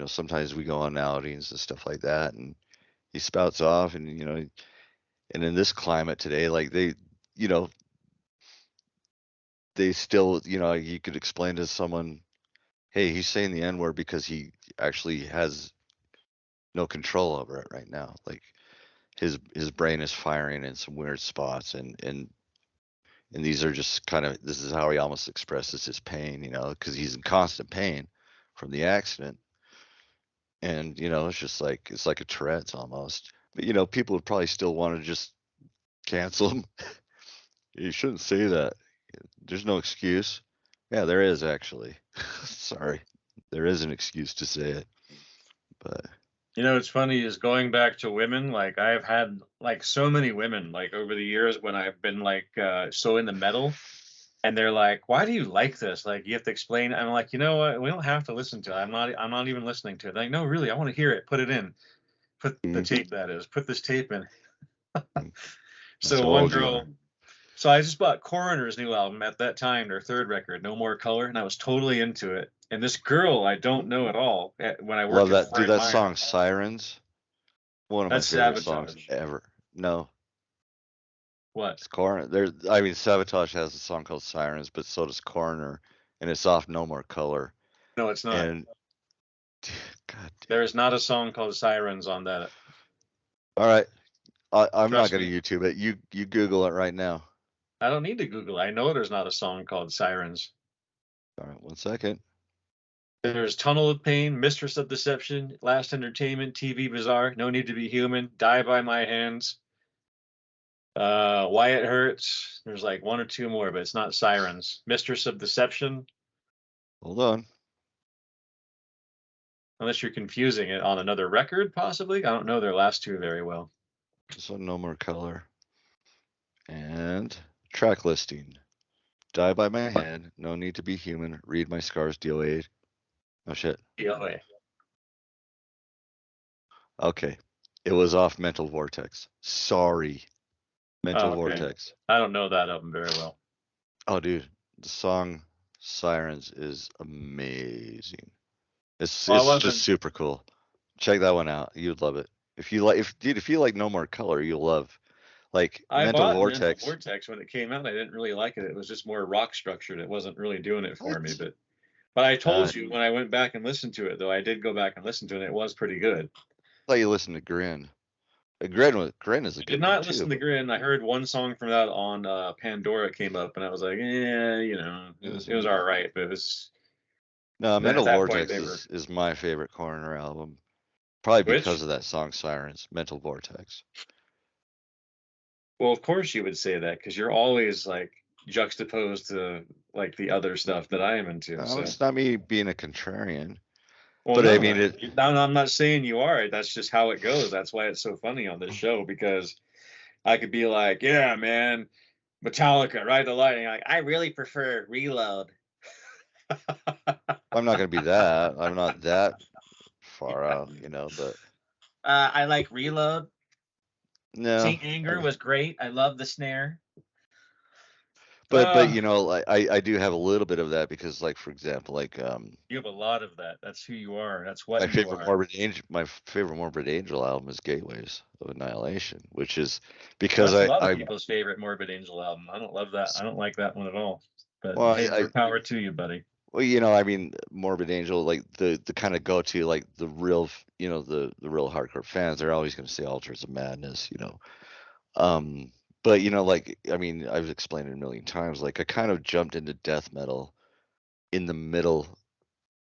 sometimes we go on outings and stuff like that, and he spouts off, and and in this climate today, like you know, they still, you could explain to someone, hey, he's saying the N word because he actually has no control over it right now. Like his brain is firing in some weird spots, and these are just kind of, this is how he almost expresses his pain, because he's in constant pain from the accident. And it's just like, it's like a Tourette's almost. But people would probably still want to just cancel him. You shouldn't say that. There's no excuse. Yeah, there is actually. Sorry. There is an excuse to say it. But It's funny is going back to women, like I've had like so many women like over the years when I've been like so into metal, and they're like, "Why do you like this?" Like you have to explain. I'm like, "You know what? We don't have to listen to it. I'm not even listening to it." They're like, "No, really, I want to hear it. Put it in. Put the mm, tape, that is. Put this tape in." mm, I So one told you. girl, so I just bought Coroner's new album at that time, their third record, No More Color, and I was totally into it. And this girl I don't know at all, when I worked Love at that. Dude, Fred that Meyer. song Sirens, one of my That's favorite songs Sabotage. ever. No, What? it's Coroner. I mean, Sabotage has a song called Sirens, but so does Coroner, and it's off No More Color. No, it's not. And God, There is not a song called Sirens on that. all right, I'm not Trust gonna me. YouTube it. You Google it right now. I don't need to Google. I know there's not a song called Sirens. All right, 1 second. There's Tunnel of Pain, Mistress of Deception, Last Entertainment, TV Bizarre, No Need to Be Human, Die by My Hands, Why It Hurts. There's like one or two more, but it's not Sirens. Mistress of Deception, Hold on. unless you're confusing it on another record, possibly. I don't know their last two very well. This one, No More Color, and track listing. Die by my hand. No need to be human. Read my scars. DOA. Oh shit. DOA. Okay. It was off Mental Vortex. Sorry. Mental Oh, okay. Vortex. I don't know that of them very well. Oh, dude. The song Sirens is amazing. It's Well, I it's just wasn't. super cool. Check that one out. You'd love it. If you like, if you like No More Color, you'll love like I Mental bought Mental Vortex. Vortex when it came out. I didn't really like it. It was just more rock structured. It wasn't really doing it for me. What? But I Uh, told you when I went back and listened to it, though, I did go back and listen to it. And it was pretty good. thought you listened to Grin. Grin is a I did good one not too. listen to But Grin. I heard one song from that on Pandora came up, and I was like, yeah, it was all right, but it was no, at Mental that point Vortex they were is my favorite Coroner album. Probably because which. of that song Sirens. Mental Vortex. Well, of course you would say that because you're always like juxtaposed to like the other stuff that I am into. No, So, it's not me being a contrarian, well, but I no, mean it. I'm not saying you are. That's just how it goes. That's why it's so funny on this show because I could be like, yeah, man. Metallica, Ride the Lightning. Like, I really prefer Reload. I'm not gonna be that. I'm not that far out, you know. But I like Reload. no, Saint Anger was great. I love the snare. but you know, like I do have a little bit of that because, like, for example, like You have a lot of that. That's who you are. That's my what you favorite are. Morbid Angel album is Gateways of Annihilation, which is because That's a lot of I people's favorite Morbid Angel album. I don't love that. I don't like that one at all. But well hey, more power to you, buddy. well, you know, I mean, Morbid Angel, like the kind of go to, like the real, you know, the real hardcore fans, they're always going to say Altars of Madness, you know. But you know, like, I mean, I've explained it a million times. Like, I kind of jumped into death metal in the middle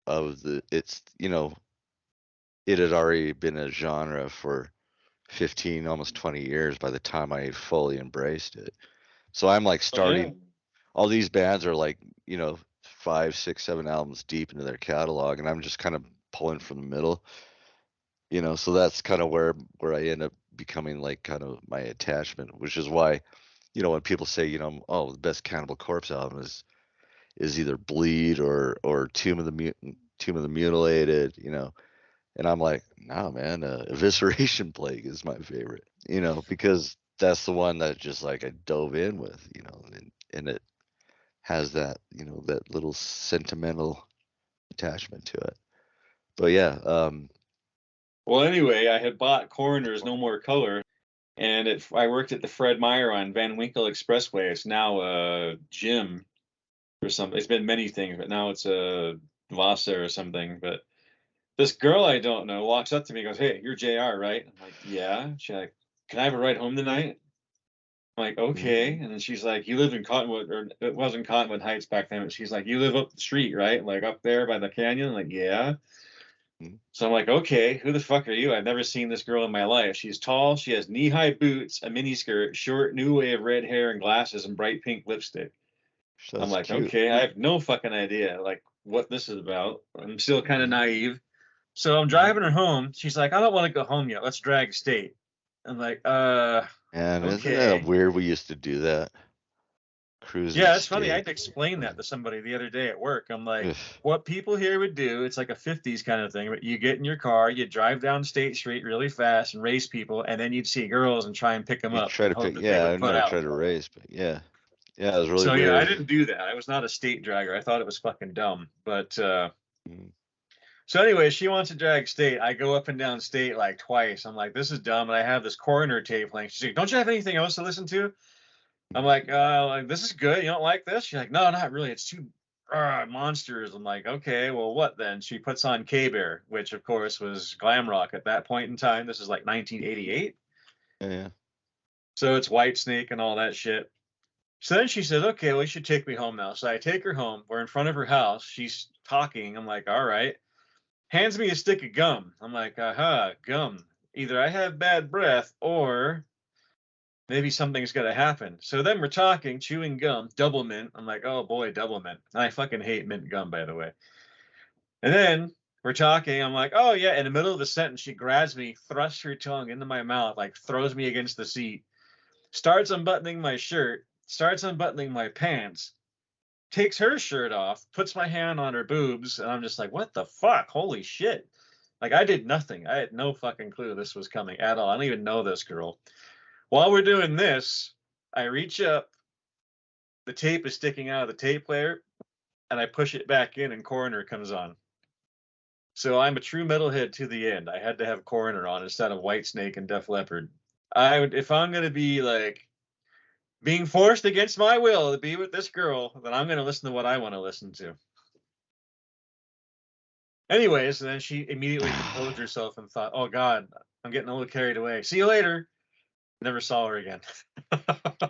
of it's, you know, it had already been a genre for 15, almost 20 years by the time I fully embraced it. So I'm like Oh, yeah. starting, all these bands are like, you know, 5, 6, 7 albums deep into their catalog, and I'm just kind of pulling from the middle, you know. So that's kind of where I end up becoming like kind of my attachment, which is why, you know, when people say, you know, oh, the best Cannibal Corpse album is either Bleed or Tomb of the Mutilated, you know, and I'm like, nah, man, Evisceration Plague is my favorite, you know, because that's the one that just like I dove in with, you know, and it has that, you know, that little sentimental attachment to it. But yeah, Well, anyway, I had bought Coroner's No More Color, and I worked at the Fred Meyer on Van Winkle Expressway. It's now a gym or something. It's been many things, but now it's a Vasa or something. But this girl I don't know walks up to me and goes, "Hey, you're JR, right?" I'm like, "Yeah." She's like, "Can I have a ride home tonight?" I'm like, mhm, "Okay." And then she's like, "You live in Cottonwood," or it wasn't Cottonwood Heights back then, but she's like, "You live up the street, right? Like up there by the canyon?" I'm like, "Yeah." mhm. So I'm like, "Okay, who the fuck are you? I've never seen this girl in my life. She's tall, she has knee-high boots, a miniskirt, short, new wave red hair and glasses and bright pink lipstick." I'm That's like, cute. "Okay, I have no fucking idea like what this is about. I'm still kind of Mhm, naive." So I'm mhm. driving her home. She's like, "I don't want to go home yet. Let's drag state." I'm like, And isn't that okay." weird? We used to do that, cruising Yeah, it's funny. I state. had to explain that Like, to somebody the other day at work. I'm like, ugh, what people here would do, it's like a 50s kind of thing, but you get in your car, you drive down State Street really fast and race people, and then you'd see girls and try and pick them you up try and to hope pick, that they yeah, would I've put never out. tried to race, but yeah, yeah, it was really So yeah, I weird. didn't do that. I was not a state dragger. I thought it was fucking dumb. But Mhm. so anyway, she wants to drag state. I go up and down state like twice. I'm like, this is dumb. And I have this coroner tape playing. She's like, "Don't you have anything else to listen to?" I'm like, this is good. You don't like this? She's like, "No, not really. It's too monsters." I'm like, "Okay, well, what then?" She puts on K-Bear, which of course was glam rock at that point in time. This is like 1988. Yeah, yeah. So it's White Snake and all that shit. So then she says, "Okay, well, you should take me home now." So I take her home. We're in front of her house. She's talking. I'm like, "All right." Hands me a stick of gum. I'm like, "Aha, gum. Either I have bad breath or maybe something's gonna happen." So then we're talking, chewing gum, double mint. I'm like, "Oh boy, double mint." I fucking hate mint gum, by the way. And then we're talking. I'm like, "Oh yeah." In the middle of the sentence, she grabs me, thrusts her tongue into my mouth, like throws me against the seat, starts unbuttoning my shirt, starts unbuttoning my pants, takes her shirt off, puts my hand on her boobs, and I'm just like, "What the fuck? Holy shit." Like I did nothing. I had no fucking clue this was coming at all. I don't even know this girl. While we're doing this, I reach up, the tape is sticking out of the tape player, and I push it back in, and Coroner comes on. So I'm a true metalhead to the end. I had to have Coroner on instead of Whitesnake and Def Leppard. I would, if I'm gonna be like being forced against my will to be with this girl, then I'm gonna listen to what I want to listen to. Anyways, then she immediately composed herself and thought, "Oh God, I'm getting a little carried away. See you later." Never saw her again.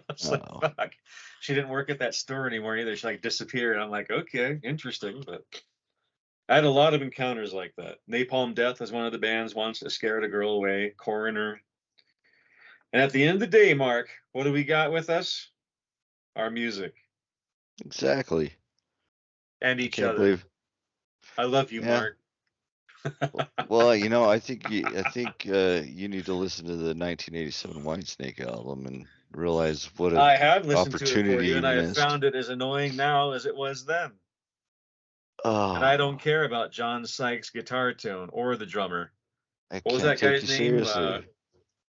It's like, Oh, fuck. She didn't work at that store anymore either. She like disappeared. I'm like, okay, interesting. But I had a lot of encounters like that. Napalm Death is one of the bands wants to scare the girl away. Coroner. And at the end of the day, Mark, what do we got with us? Our music exactly. and I each can't other. believe. I love you, Yeah. Mark. Well, you know, I think you need to listen to the 1987 Whitesnake album and realize what an I have listened to it for opportunity you, you and I have missed. found it as annoying now as it was then. And I don't Oh, care about John Sykes' guitar tone or the drummer. I What was can't that take guy's you name? seriously.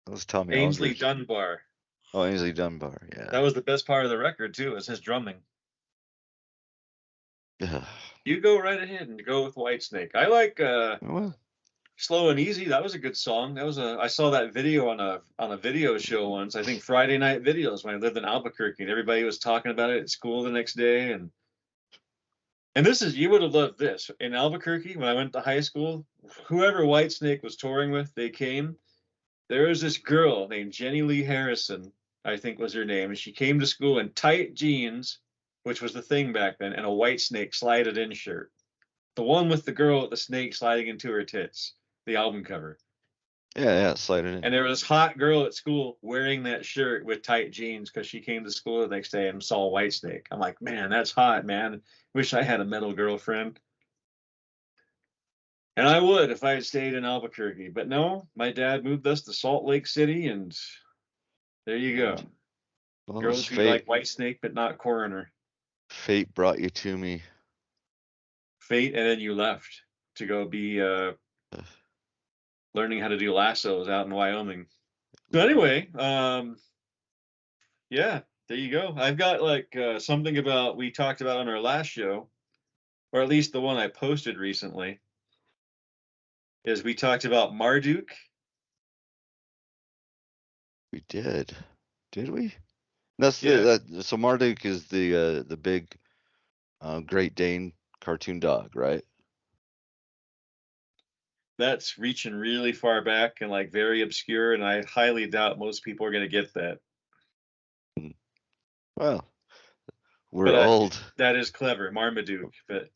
That was Tommy Ainsley Aldridge. Dunbar. Oh, Ainsley Dunbar. That Yeah. was the best part of the record too, was his drumming. Yeah. You go right ahead and go with Whitesnake. I like Well, Slow and Easy. That was a good song. I saw that video on a video show once. I think Friday Night Videos when I lived in Albuquerque, and everybody was talking about it at school the next day. And this is, you would have loved this in Albuquerque when I went to high school. Whoever Whitesnake was touring with, they came. There was this girl named Jenny Lee Harrison, I think was her name, and she came to school in tight jeans, which was the thing back then, and a Whitesnake slided in shirt. The one with the girl with the snake sliding into her tits, the album cover. yeah, slide it in. And there was this hot girl at school wearing that shirt with tight jeans because she came to school the next day and saw Whitesnake. I'm like, man, that's hot, man. Wish I had a metal girlfriend. And I would if I had stayed in Albuquerque. But no, my dad moved us to Salt Lake City, and there you go. Well, Girls who like Whitesnake but not Coroner. Fate brought you to me. Fate, and then you left to go be learning how to do lassos out in Wyoming. So anyway, yeah, there you go. I've got like something about we talked about on our last show, or at least the one I posted recently, is we talked about Marduk. We did we? That's Yeah. so Marduk is the big Great Dane cartoon dog, right? That's reaching really far back and like very obscure, and I highly doubt most people are going to get that. Well, we're old. That is clever, Marmaduke. But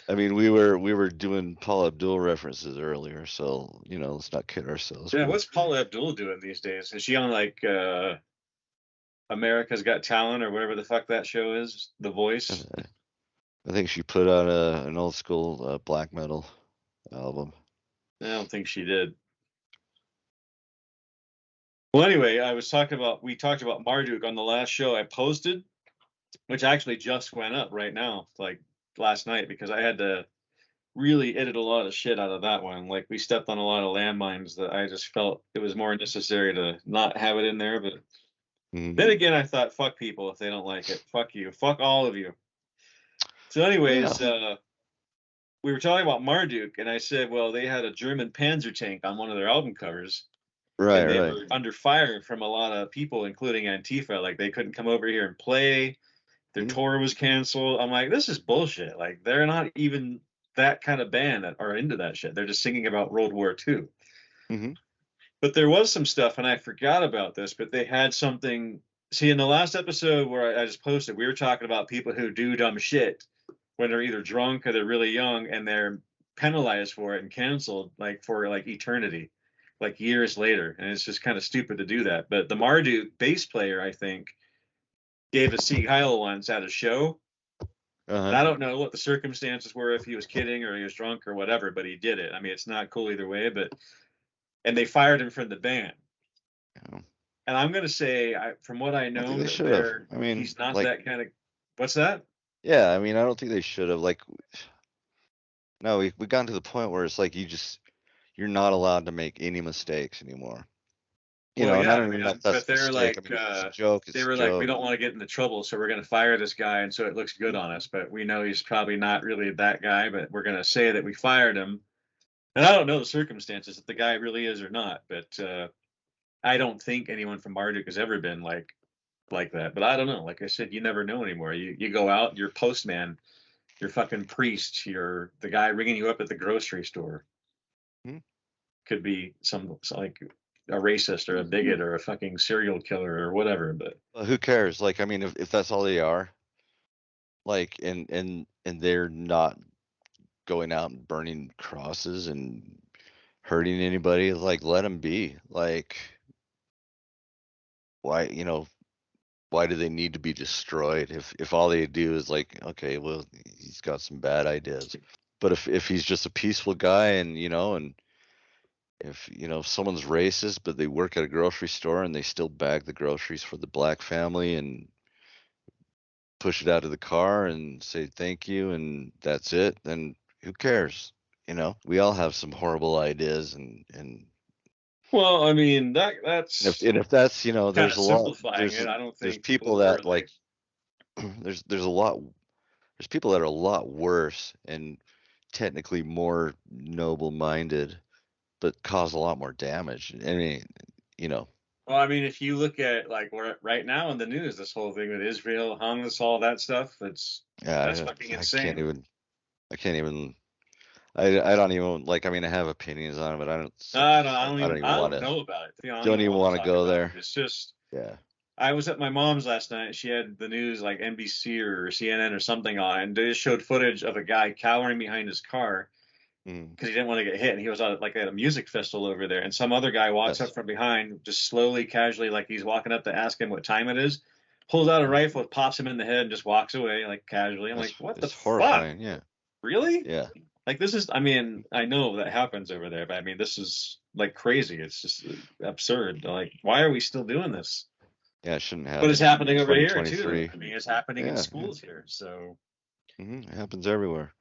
I mean, we were doing Paula Abdul references earlier, so let's not kid ourselves. yeah, But what's Paula Abdul doing these days? Is she on like America's Got Talent or whatever the fuck that show is? The Voice. I think she put out an old school black metal album. I don't think she did. Well, anyway, we talked about Marduk on the last show I posted, which actually just went up right now, like last night, because I had to really edit a lot of shit out of that one. Like we stepped on a lot of landmines that I just felt it was more necessary to not have it in there. But then again, I thought, fuck people if they don't like it. Fuck you. Fuck all of you. So anyways, we were talking about Marduk, and I said, well, they had a German Panzer tank on one of their album covers. Right, and they were under fire from a lot of people, including Antifa. Like they couldn't come over here and play. Their tour was canceled. I'm like, this is bullshit. Like they're not even that kind of band that are into that shit. They're just singing about World War II. But there was some stuff, and I forgot about this, but they had something. See, in the last episode where I just posted, we were talking about people who do dumb shit when they're either drunk or they're really young and they're penalized for it and canceled like for like eternity, like years later. And it's just kind of stupid to do that. But the Marduk bass player, I think, gave a Sieg Heil once at a show. And I don't know what the circumstances were, if he was kidding or he was drunk or whatever, but he did it. I mean, it's not cool either way, and they fired him from the band. Yeah. And I'm going to say, from what I know, they should have. I mean, he's not that kind of. What's that? Yeah, I mean, I don't think they should have. Like, no, we got to the point where it's like you're not allowed to make any mistakes anymore. And I don't mean that's but they're like, it's a joke. They were like, we don't want to get into trouble, so we're going to fire this guy, and so it looks good on us. But we know he's probably not really that guy, but we're going to say that we fired him. And I don't know the circumstances if the guy really is or not, but I don't think anyone from Marduk has ever been like that. But I don't know. Like I said, you never know anymore. You go out, you're postman, you're fucking priest, you're the guy ringing you up at the grocery store. Could be some like a racist or a bigot or a fucking serial killer or whatever. But who cares? Like, I mean, if that's all they are, like, and they're not going out and burning crosses and hurting anybody, like, let them be. Like, why do they need to be destroyed if all they do is like, okay, well, he's got some bad ideas. But if he's just a peaceful guy and and if someone's racist, but they work at a grocery store and they still bag the groceries for the black family and push it out of the car and say thank you and that's it, then who cares? We all have some horrible ideas and Well, I mean if that's and if that's kind there's of a lot simplifying it. I don't there's think people people were that like, like there's a lot there's people that are a lot worse and technically more noble minded but cause a lot more damage. I mean, you know, well, I mean, if you look at like right now in the news, this whole thing with Israel, Hamas, all that stuff, that's yeah, fucking I can't insane. even, I can't even, I don't even like. I mean, I have opinions on it, but I don't sit. I don't even I want don't to. know about it. I don't Don't even even want to want to talk go about there. it. It's just Yeah. I was at my mom's last night. She had the news like NBC or CNN or something on, and they just showed footage of a guy cowering behind his car Mm, because he didn't want to get hit. And he was like at a music festival over there, and some other guy walks up yes. from behind, just slowly, casually, like he's walking up to ask him what time it is, pulls out a rifle, pops him in the head, and just walks away like casually. I'm like, what the It's fuck? horrifying. Yeah. Really? Yeah. Like this is, I mean, I know that happens over there, but I mean, this is like crazy. It's just absurd. Like, why are we still doing this? Yeah. It shouldn't But it's happen in happening over here too. 2023. I mean, it's happening in Yeah. Yeah. schools here. So It happens everywhere.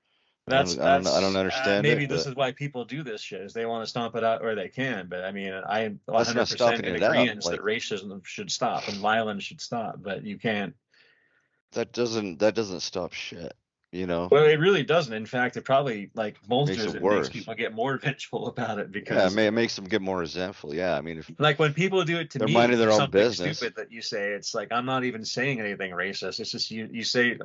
that's I don't understand maybe it, this but is why people do this shit is they want to stomp it out where they can. But I mean, I well, it's not 100% stopping in it out. agreement that Like racism should stop and violence should stop. But you can't. that doesn't stop shit. You know, Well, it really doesn't. In fact, it probably like makes bolsters it it, makes worse. people get more vengeful about it Yeah, because it makes them get more resentful. Yeah, I mean, if like when people do it to they're me minding for their own something business, stupid that you say, it's like I'm not even saying anything racist. It's just you say,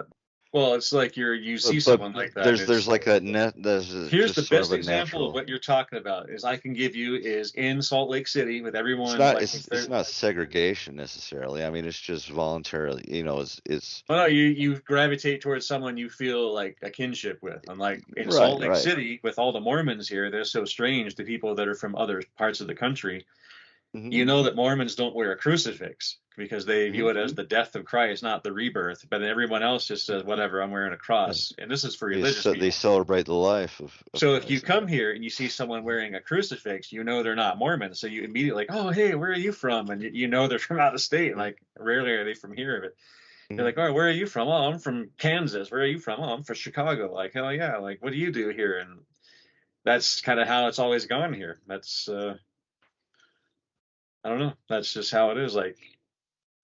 well, it's like you see but someone like that, and there's it's like that net. There's here's the just sort of best a example of natural. what you're talking about is I can give you is in Salt Lake City with It's everyone not like if it's they're not segregation necessarily. I mean, it's just voluntarily. It's well, no, you gravitate towards someone you feel like a kinship with. And like in right, Salt Lake right. City, with all the Mormons here, they're so strange to people that are from other parts of the country. Hmm. You know that Mormons don't wear a crucifix because they Hmm. view it as the death of Christ, not the rebirth. But everyone else just says, whatever, I'm wearing a Yeah. cross. And this is for religious They people. celebrate the life of So if you Christ. come here and you see someone wearing a crucifix, you know they're not Mormon. So you immediately like, oh, hey, where are you from? And you know they're from out of state. Like rarely are they from here. But they're Hmm. like, oh, where are you from? Oh, I'm from Kansas. Where are you from? Oh, I'm from Chicago. Like, hell yeah. Like, what do you do here? And that's kind of how it's always gone here. That's, I don't know. That's just how it is. Like,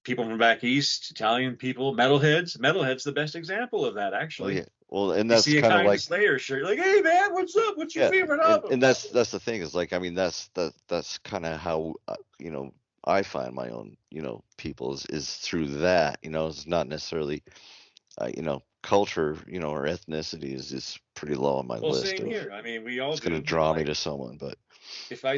people from back east, Italian people, metalheads. Metalhead's the best example of that, Well, actually. yeah. Well, and You that's see a kind of kind of like Slayer shirt, you're like, hey man, what's up? What's your yeah, favorite album? and that's the thing is like I mean that's kind of how I find my own people is through that it's not necessarily culture or ethnicity is pretty low on my Well, list same of here. I mean, we all it's going to do, but draw me like, to someone, but if I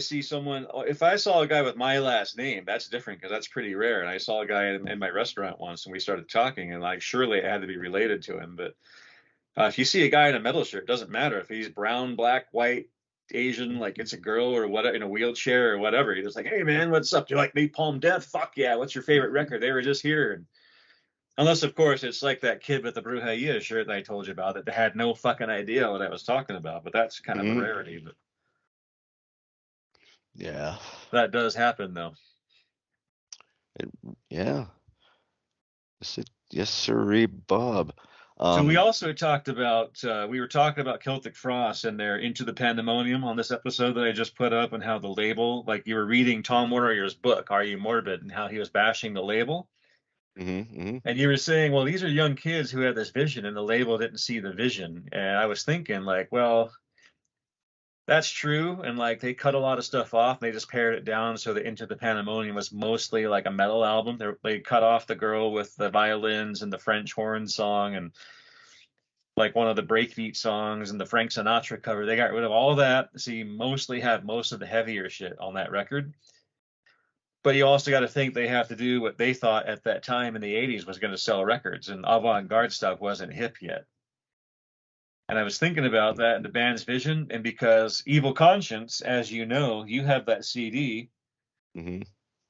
saw a guy with my last name, that's different because that's pretty rare. And I saw a guy in my restaurant once, and we started talking, and like, surely I had to be related to him. But if you see a guy in a metal shirt, it doesn't matter if he's brown, black, white, Asian, like it's a girl or what in a wheelchair or whatever. You're just like, hey man, what's up? Do you like Napalm Death? Fuck yeah! What's your favorite record? They were just here. And unless, of course, it's like that kid with the Brujeria shirt that I told you about that had no fucking idea what I was talking about. But that's kind of a Mhm. rarity. But Yeah, that does happen though. it, yeah, yes sirree, Bob. So we um also talked about we were talking about Celtic Frost and their Into the Pandemonium on this episode that I just put up, and how the label, like you were reading Tom Warrier's book, Are You Morbid, and how he was bashing the label. mhm, mhm. And you were saying, well, these are young kids who had this vision, and the label didn't see the vision. And I was thinking, like, well, that's true. And like they cut a lot of stuff off, and they just pared it down so that Into the Pandemonium was mostly like a metal album. They cut off the girl with the violins and the French horn song, and like one of the breakbeat songs and the Frank Sinatra cover. They got rid of all that. So you mostly have most of the heavier shit on that record. But you also got to think they have to do what they thought at that time in the 80s was going to sell records, and avant-garde stuff wasn't hip yet. And I was thinking about that in the band's vision, and because Evil Conscience, as you know, you have that CD, Mhm.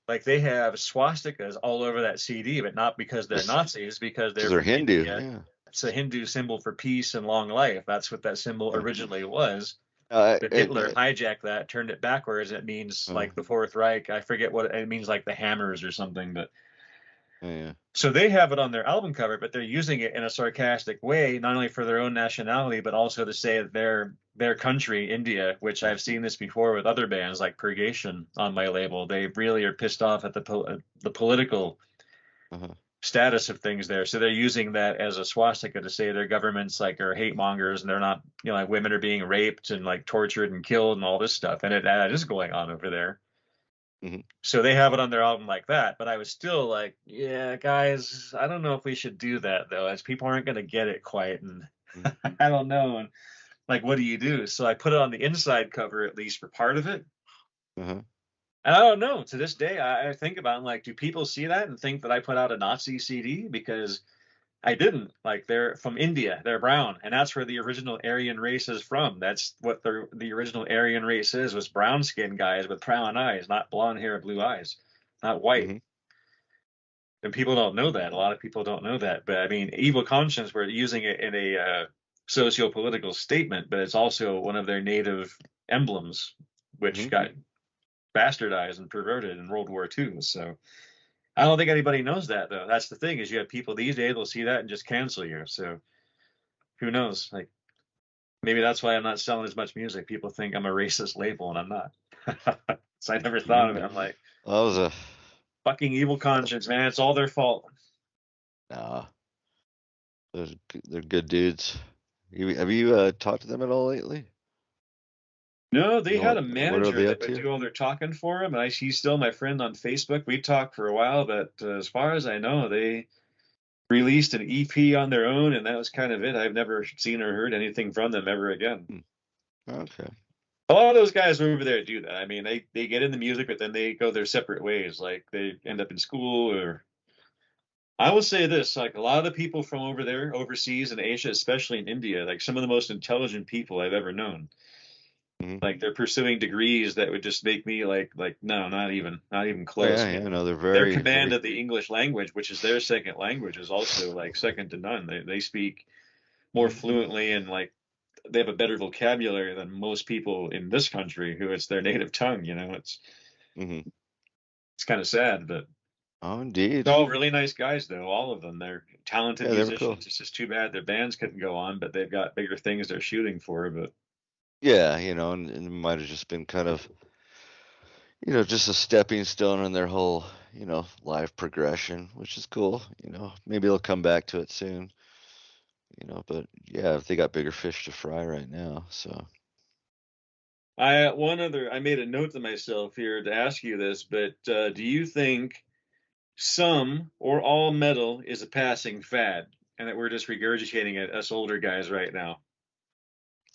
like they have swastikas all over that CD, but not because they're Just Nazis, because because they're they're from Hindu, India. yeah. It's a Hindu symbol for peace and long life. That's what that symbol Yeah. originally was. But Hitler hijacked that, turned it backwards. It means like the Fourth Reich. I forget what it means, like the hammers or something. But yeah. so they have it on their album cover, but they're using it in a sarcastic way, not only for their own nationality, but also to say that their country, India, which I've seen this before with other bands like Purgation on my label, they really are pissed off at the political status of things there. So they're using that as a swastika to say their governments like are hate mongers and they're not, you know, like women are being raped and like tortured and killed and all this stuff. And that is going on over there. So they have it on their album like that, but I was still like, yeah, guys, I don't know if we should do that though, as people aren't going to get it quite, and I don't know, and like, what do you do? So I put it on the inside cover at least for part of it, and I don't know. To this day, I think about it, like, do people see that and think that I put out a Nazi CD? Because I didn't. Like, they're from India, they're brown, and that's where the original Aryan race is from. That's what the original Aryan race was brown skinned guys with brown eyes, not blonde hair or blue eyes, not white. And people don't know that. A lot of people don't know that. But I mean, Evil Conscience, we're using it in a socio-political statement, but it's also one of their native emblems, which got bastardized and perverted in World War II. So I don't think anybody knows that, though. That's the thing, is you have people these days will see that and just cancel you. So who knows? Like, maybe that's why I'm not selling as much music. People think I'm a racist label, and I'm not. So I never thought of it. I'm like, that was a fucking Evil Conscience, man. It's all their fault. Nah, they're good dudes. Have you talked to them at all lately? No, they had a manager that would do all their talking for him, and he's still my friend on Facebook. We talked for a while, but as far as I know, they released an EP on their own, and that was kind of it. I've never seen or heard anything from them ever again. Okay. A lot of those guys over there do that. I mean, they get into music, but then they go their separate ways. Like, they end up in school, or I will say this, like, a lot of the people from over there, overseas in Asia, especially in India, like some of the most intelligent people I've ever known. Like, they're pursuing degrees that would just make me like no, not even close. Yeah, no, they're their command of the English language, which is their second language, is also like second to none. They speak more fluently, and like they have a better vocabulary than most people in this country who it's their native tongue. You know, it's kind of sad, but indeed, they're all really nice guys, though. All of them, they're talented musicians. Cool. It's just too bad their bands couldn't go on, but they've got bigger things they're shooting for. But yeah, you know, and it might have just been kind of, you know, just a stepping stone in their whole, you know, life progression, which is cool. You know, maybe they'll come back to it soon. You know, but yeah, if they got bigger fish to fry right now, so. I made a note to myself here to ask you this, but do you think some or all metal is a passing fad, and that we're just regurgitating it, us older guys right now?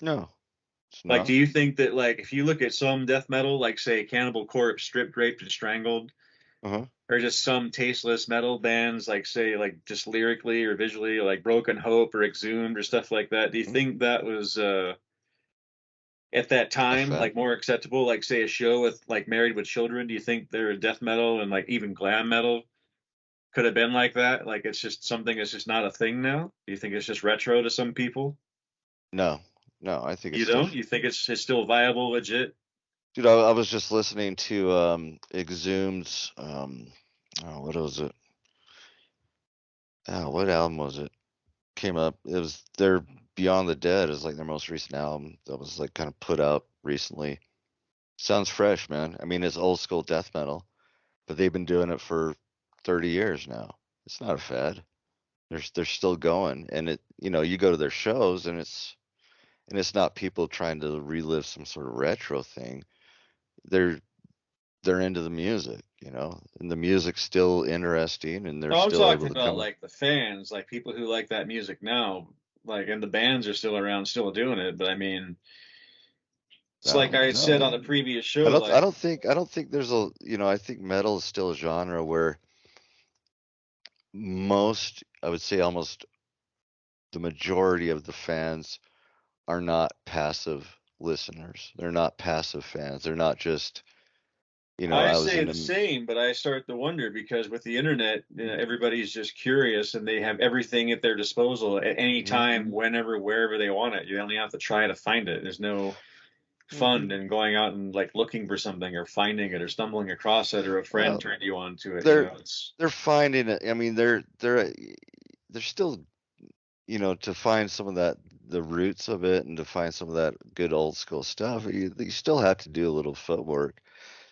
No. Like, do you think that, like, if you look at some death metal, like say Cannibal Corpse, Stripped, Raped, and Strangled, or just some tasteless metal bands, like say, like just lyrically or visually, like Broken Hope or Exhumed or stuff like that, do you think that was at that time like more acceptable? Like, say, a show with like Married with Children, do you think their death metal and like even glam metal could have been like that? Like, it's just something that's just not a thing now? Do you think it's just retro to some people? No, I think you don't. You think it's still viable, legit? Dude, I was just listening to Exhumed's what was it? What album was it? Came up. It was their Beyond the Dead is like their most recent album that was like kind of put out recently. Sounds fresh, man. I mean, it's old school death metal, but they've been doing it for 30 years now. It's not a fad. They're still going, and it, you know, you go to their shows and it's not people trying to relive some sort of retro thing. They're into the music, you know, and the music's still interesting, and they're still able to about come like the fans, like people who like that music now, like, and the bands are still around, still doing it. But I mean, it's like I said on a previous show. I don't think there's a, you know, I think metal is still a genre where I would say almost the majority of the fans are not passive listeners. They're not passive fans. They're not just, you know, I say the same, but I start to wonder, because with the internet, you know, everybody's just curious and they have everything at their disposal at any time, whenever, wherever they want it. You only have to try to find it. There's no fun and going out and like looking for something or finding it or stumbling across it or a friend Well, turned you on to it. they're It's they're finding it. I mean, they're still, to find some of that, the roots of it, and to find some of that good old school stuff. You still have to do a little footwork.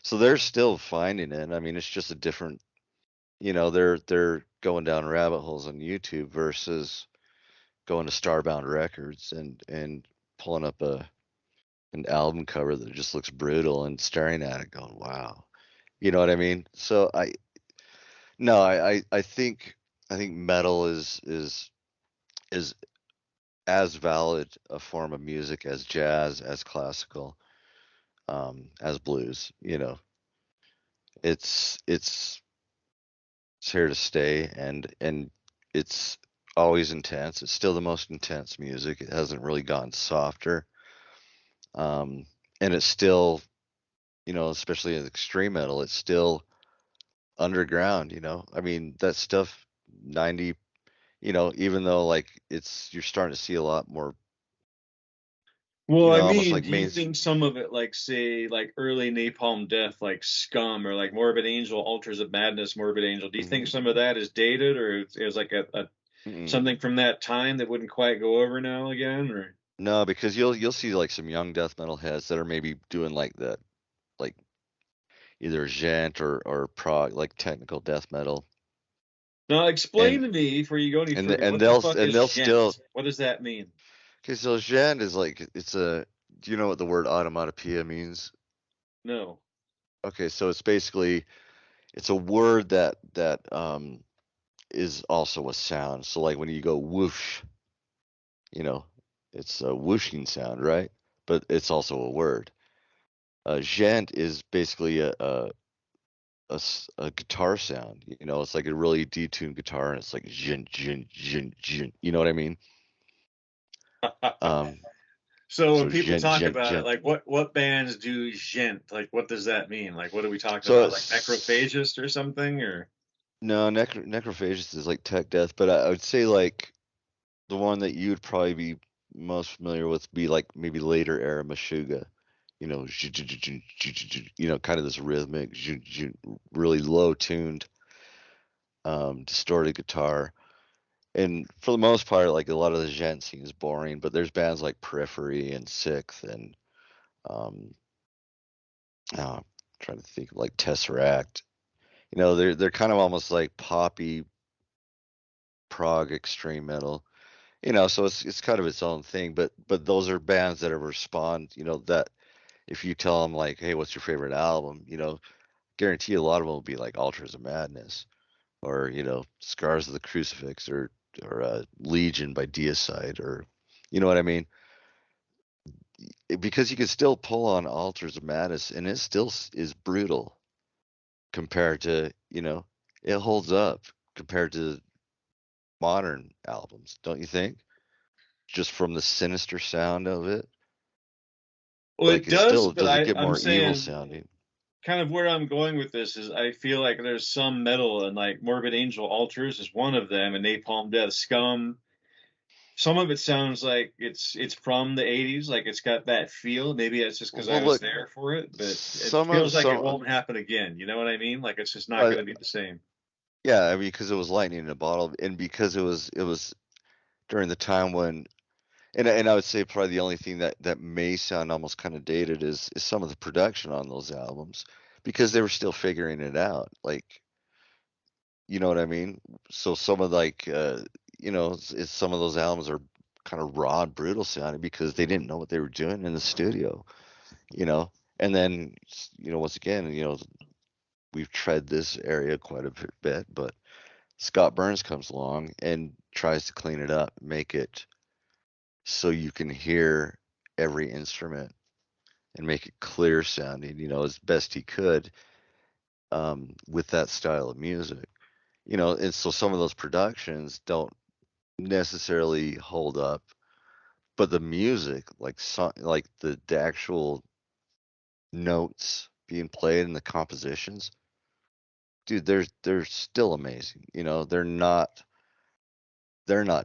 So they're still finding it. I mean, it's just a different, they're going down rabbit holes on YouTube versus going to Starbound Records and pulling up an album cover that just looks brutal and staring at it going, wow. You know what I mean? So no, I think metal is as valid a form of music as jazz, as classical, as blues. It's here to stay, and it's always intense. It's still the most intense music. It hasn't really gone softer. And it's still, especially in extreme metal, it's still underground. I mean, that stuff 90, even though like you're starting to see a lot more, well, I almost mean, like do you main. think some of it, like say, like early Napalm Death, like Scum, or like Morbid Angel, Altars of Madness, Morbid Angel? Do you think Mhm. some of that is dated, or is like a Mm-mm. something from that time that wouldn't quite go over now again? Or No, because you'll see like some young death metal heads that are maybe doing like that, like either gent or prog, like technical death metal, now, and explain to me before you go any and further. and What the they'll fuck and is they'll gent? still. What does that mean? Okay, so gent is like it's a. Do you know what the word automatopoeia means? No. Okay, so it's a word that is also a sound. So like when you go whoosh, you know, it's a whooshing sound, right? But it's also a word. Gent is basically a guitar sound. It's like a really detuned guitar, and it's like jin jin jin jin. You know what I mean? Um, So when so people gent talk gent about it, gent. like what bands do gent? Like what does that mean? Like what are we talking So about? Like it's Necrophagist or something? Or no necrophagist is like tech death, but I would say like the one that you would probably be most familiar with be like maybe later era Meshuggah. Kind of this rhythmic, really low tuned, distorted guitar. And for the most part, like a lot of the gent scene is boring, but there's bands like Periphery and Sixth and um, I'm trying to think like Tesseract. They're kind of almost like poppy prog extreme metal. So it's kind of its own thing. But those are bands that are respond. That if you tell them like, hey, what's your favorite album? Guarantee a lot of them will be like Altars of Madness or Scars of the Crucifix or Legion by Deicide or you know what I mean? Because you can still pull on Altars of Madness and it still is brutal compared to it holds up compared to modern albums, don't you think? Just from the sinister sound of it, well, like it it does, still but does it get I'm more evil saying sounding. kind of where I'm going with this is I feel like there's some metal and like Morbid Angel Altars is one of them, and Napalm Death, Scum. Some of it sounds like it's from the 80s, like it's got that feel. Maybe it's just because I Well, was look, there for it, but it some of feels like it some won't happen again. You know what I mean? Like it's just not uh, going to be the same. yeah, I mean because it was lightning in a bottle and because it was during the time when and I would say probably the only thing that may sound almost kind of dated is some of the production on those albums because they were still figuring it out. Like, you know what I mean? So some of like some of those albums are kind of raw and brutal sounding because they didn't know what they were doing in the studio, you know. And then once again, we've tread this area quite a bit, but Scott Burns comes along and tries to clean it up, make it so you can hear every instrument and make it clear sounding, as best he could with that style of music. And so some of those productions don't necessarily hold up, but the music, like the actual notes being played and the compositions, dude, they're still amazing. They're not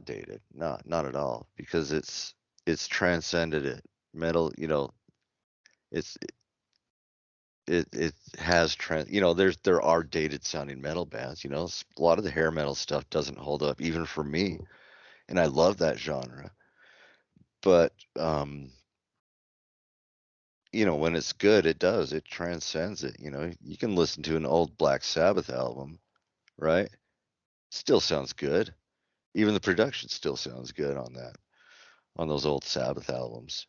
dated, not at all, because it's transcended it. Metal, it's it has trend. You know, there are dated sounding metal bands. You know, a lot of the hair metal stuff doesn't hold up even for me, and I love that genre. But you know, when it's good, it does. It transcends it. You know, you can listen to an old Black Sabbath album, right? Still sounds good. Even the production still sounds good on those old Sabbath albums.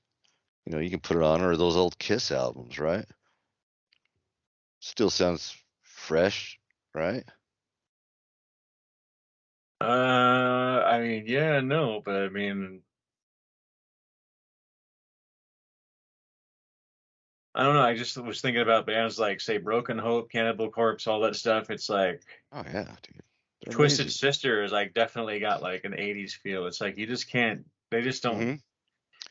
You know, you can put it on, or those old Kiss albums, right? Still sounds fresh, right? I mean, yeah, no, but I mean, I don't know. I just was thinking about bands like, say, Broken Hope, Cannibal Corpse, all that stuff. It's like Oh yeah, dude. They're Twisted amazing. Sister is like definitely got like an 80s feel. It's like you just can't, they just don't Hmm.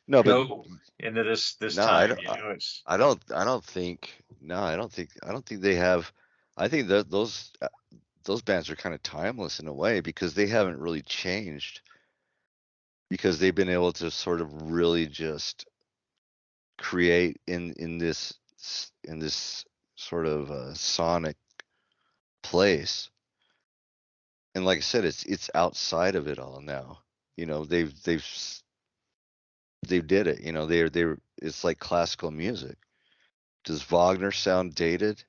No, but go into this no, I time, don't. you know? It's I don't think. No, I don't think. I don't think they have. I think that those bands are kind of timeless in a way because they haven't really changed because they've been able to sort of really just create in this sort of sonic place. And like I said, it's outside of it all now. You know, they did it. You know, they're it's like classical music. Does Wagner sound dated?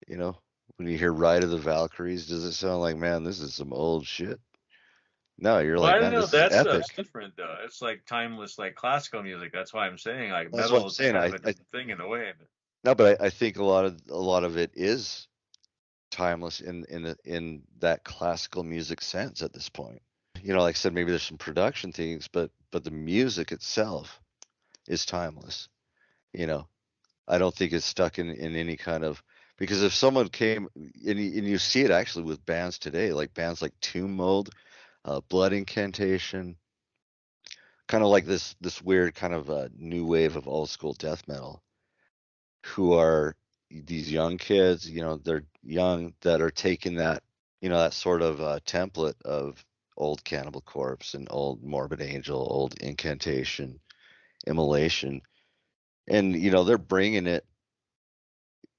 You know, when you hear Ride of the Valkyries, does it sound like, man, this is some old shit? No, you're well, like, I don't man, know. this is That stuff's epic. different though. It's like timeless, like classical music. That's why I'm saying like That's what I'm metal is saying. kind of a different thing in a way. No, but I think a lot of it is timeless in that classical music sense at this point. You know, like I said, maybe there's some production things, but the music itself is timeless. You know, I don't think it's stuck in any kind of because if someone came and you see it actually with bands today, like bands like Tomb Mold, Blood Incantation, kind of like this weird kind of new wave of old school death metal, who are these young kids, you know, they're young that are taking that, you know, that sort of template of old Cannibal Corpse and old Morbid Angel, old Incantation, Immolation, and you know they're bringing it,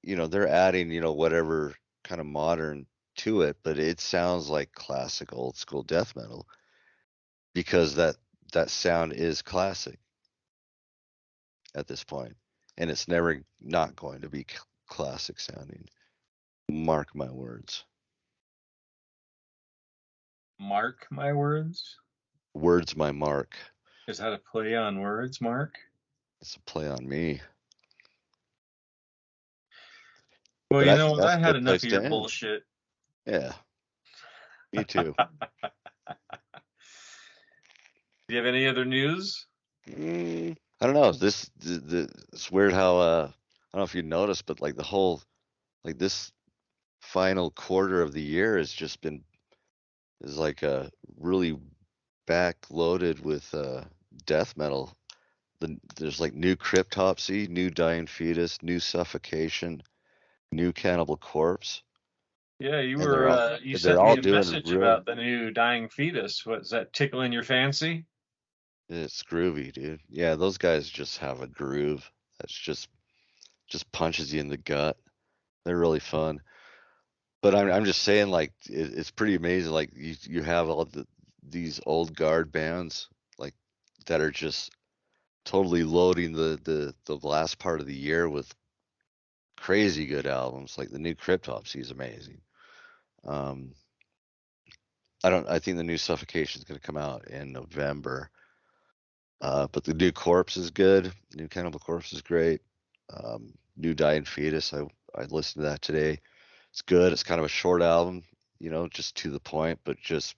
you know, they're adding, you know, whatever kind of modern to it, but it sounds like classic old school death metal because that sound is classic at this point, and it's never not going to be classic sounding. Mark my words. Mark my words. Words my mark. Is that a play on words, Mark? It's a play on me. Well, But you I know think what? that's I a had good enough place of to your end. bullshit. Yeah, me too. Do you have any other news? I don't know. It's weird how I don't know if you noticed, but like the whole like this final quarter of the year has just been is like really backloaded with death metal. There's like new Cryptopsy, new Dying Fetus, new Suffocation, new Cannibal Corpse, Yeah, you and were you they're sent me all a doing message real. about the new dying fetus. What's that tickling your fancy? It's groovy, dude. Yeah, those guys just have a groove that's just punches you in the gut. They're really fun. But I'm just saying, like it's pretty amazing. Like you have all these old guard bands like that are just totally loading the last part of the year with crazy good albums. Like the new Cryptopsy is amazing. Um, I think the new Suffocation is going to come out in November. But the new Corpse is good. New Cannibal Corpse is great. New Dying Fetus. I listened to that today. It's good. It's kind of a short album, you know, just to the point, but just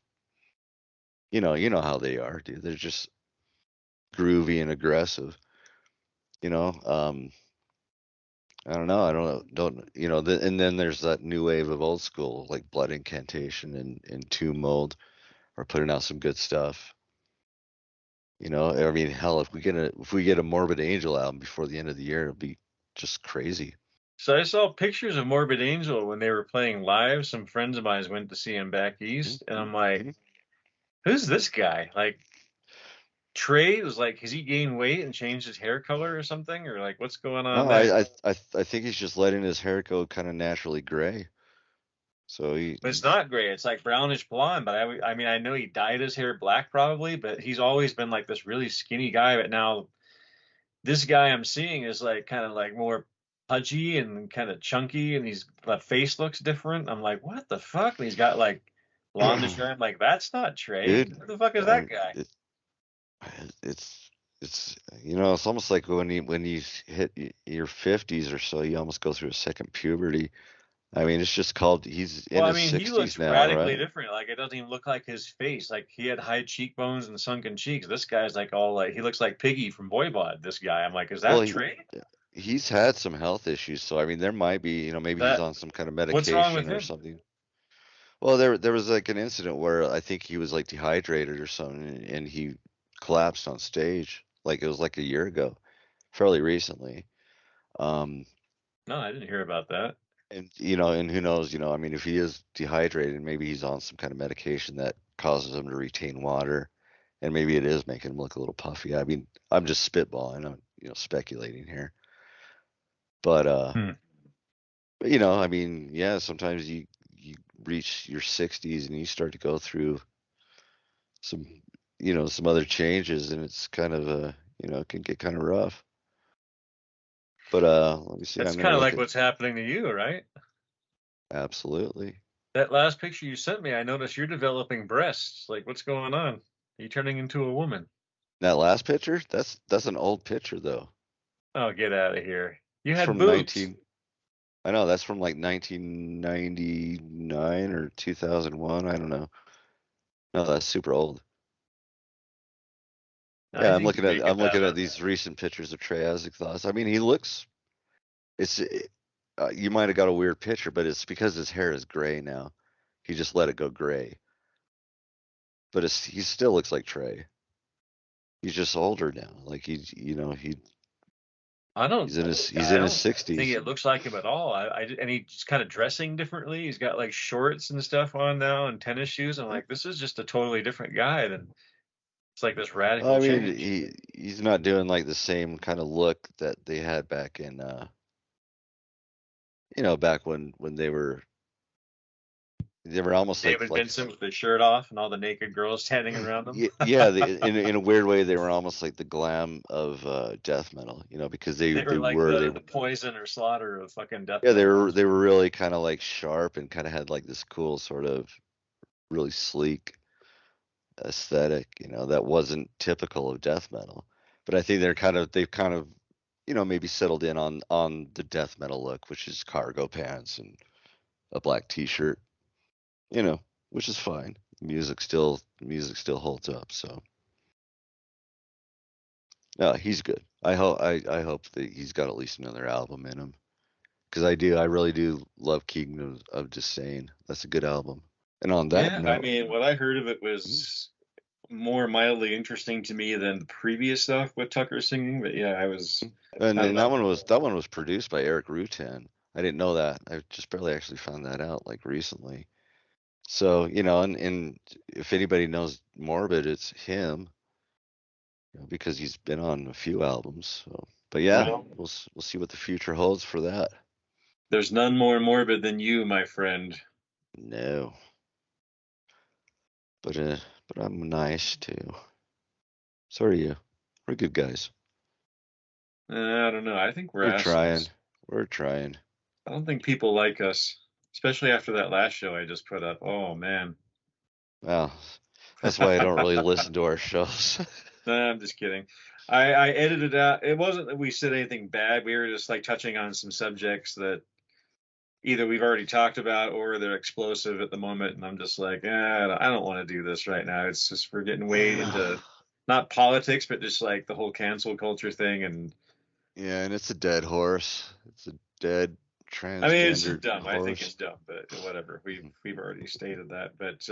you know how they are, dude. They're just groovy and aggressive. You know, I don't know. I don't you know? And then there's that new wave of old school like Blood Incantation and Tomb Mold are putting out some good stuff. You know, I mean, hell, if we get a Morbid Angel album before the end of the year, it'll be just crazy. So I saw pictures of Morbid Angel when they were playing live. Some friends of mine went to see him back east, and I'm like, Mm-hmm. who's this guy? Like, Trey was like, has he gained weight and changed his hair color or something, or like what's going on No, there? I think he's just letting his hair go kind of naturally gray. So But it's not gray. It's like brownish blonde. But I mean, I know he dyed his hair black probably, but he's always been like this really skinny guy. But now this guy I'm seeing is like kind of like more pudgy and kind of chunky, and the face looks different. I'm like, what the fuck? And he's got like blondish hair. I'm like, that's not Trey. dude, Who the fuck is that guy? it, it's it's almost like when you hit your 50s or so, you almost go through a second puberty. I mean, it's just called he's in Well, I his mean, he 60s looks now, radically right? different. Like it doesn't even look like his face. Like he had high cheekbones and sunken cheeks. This guy's like all like he looks like Piggy from Boy Bod. This guy. I'm like, is Well, that Trey? he's had some health issues, so I mean, there might be, maybe he's That on some kind of what's wrong with medication or him? something. Well, there was like an incident where I think he was like dehydrated or something, and he collapsed on stage. Like it was like a year ago, fairly recently. Um, No, I didn't hear about that. and who knows, I mean, if he is dehydrated, maybe he's on some kind of medication that causes him to retain water, and maybe it is making him look a little puffy. I mean, I'm just spitballing, I'm, speculating here. But Hmm. I mean, yeah, sometimes you reach your 60s and you start to go through some some other changes, and it's kind of it can get kind of rough. But let me see, That's I'm gonna kind of look like at what's happening to you, right? absolutely. That last picture you sent me, I noticed you're developing breasts. Like, what's going on? Are you turning into a woman? That last picture, that's an old picture though. Oh, get out of here. You It's had from boobs. 19 I know that's from like 1999 or 2001, I don't know. No, that's super old. I Yeah, think you're making I'm that looking at up. these recent pictures of Trey Azagthos. I mean, he looks it's you might have got a weird picture, but it's because his hair is gray now. He just let it go gray. But he still looks like Trey. He's just older now. Like I don't, he's I in his don't think 60s. it looks like him at all. And he's kind of dressing differently. He's got like shorts and stuff on now and tennis shoes. I'm like, this is just a totally different guy than it's like this radical I mean, change. he's not doing like the same kind of look that they had back in back when they were almost David like Vincent with his shirt off and all the naked girls standing around him. yeah, in a weird way they were almost like the glam of death metal, because They they were like were the poison or slaughter of fucking death yeah, metal. they were really kind of like sharp and kind of had like this cool sort of really sleek aesthetic, that wasn't typical of death metal. But I think they've kind of, maybe settled in on the death metal look, which is cargo pants and a black t-shirt, you know, which is fine. Music still holds up, so no, he's good. I hope that he's got at least another album in him. Because I really do love Kingdom of Disdain. That's a good album. And on that Yeah, I note, mean, what I heard of it was more mildly interesting to me than the previous stuff with Tucker singing. But yeah, I don't and know. that one was produced by Eric Rutan. I didn't know that. I just barely actually found that out like recently. So, and if anybody knows Morbid, it's him, because he's been on a few albums. So, but yeah, Well, we'll see what the future holds for that. there's none more morbid than you, my friend. No, but I'm nice too. So are you. We're good guys. I don't know. I think we're We're trying. assholes. We're trying. I don't think people like us, especially after that last show I just put up. Oh man. Well, that's why I don't really listen to our shows. Nah, I'm just kidding. I edited out. It wasn't that we said anything bad. We were just like touching on some subjects that either we've already talked about or they're explosive at the moment. And I'm just like, I don't want to do this right now. It's just we're getting way into not politics, but just like the whole cancel culture thing. And Yeah, and it's a dead horse. It's a dead I mean, it's just transgendered dumb. I think it's horse. dumb, but whatever. We've already stated that. But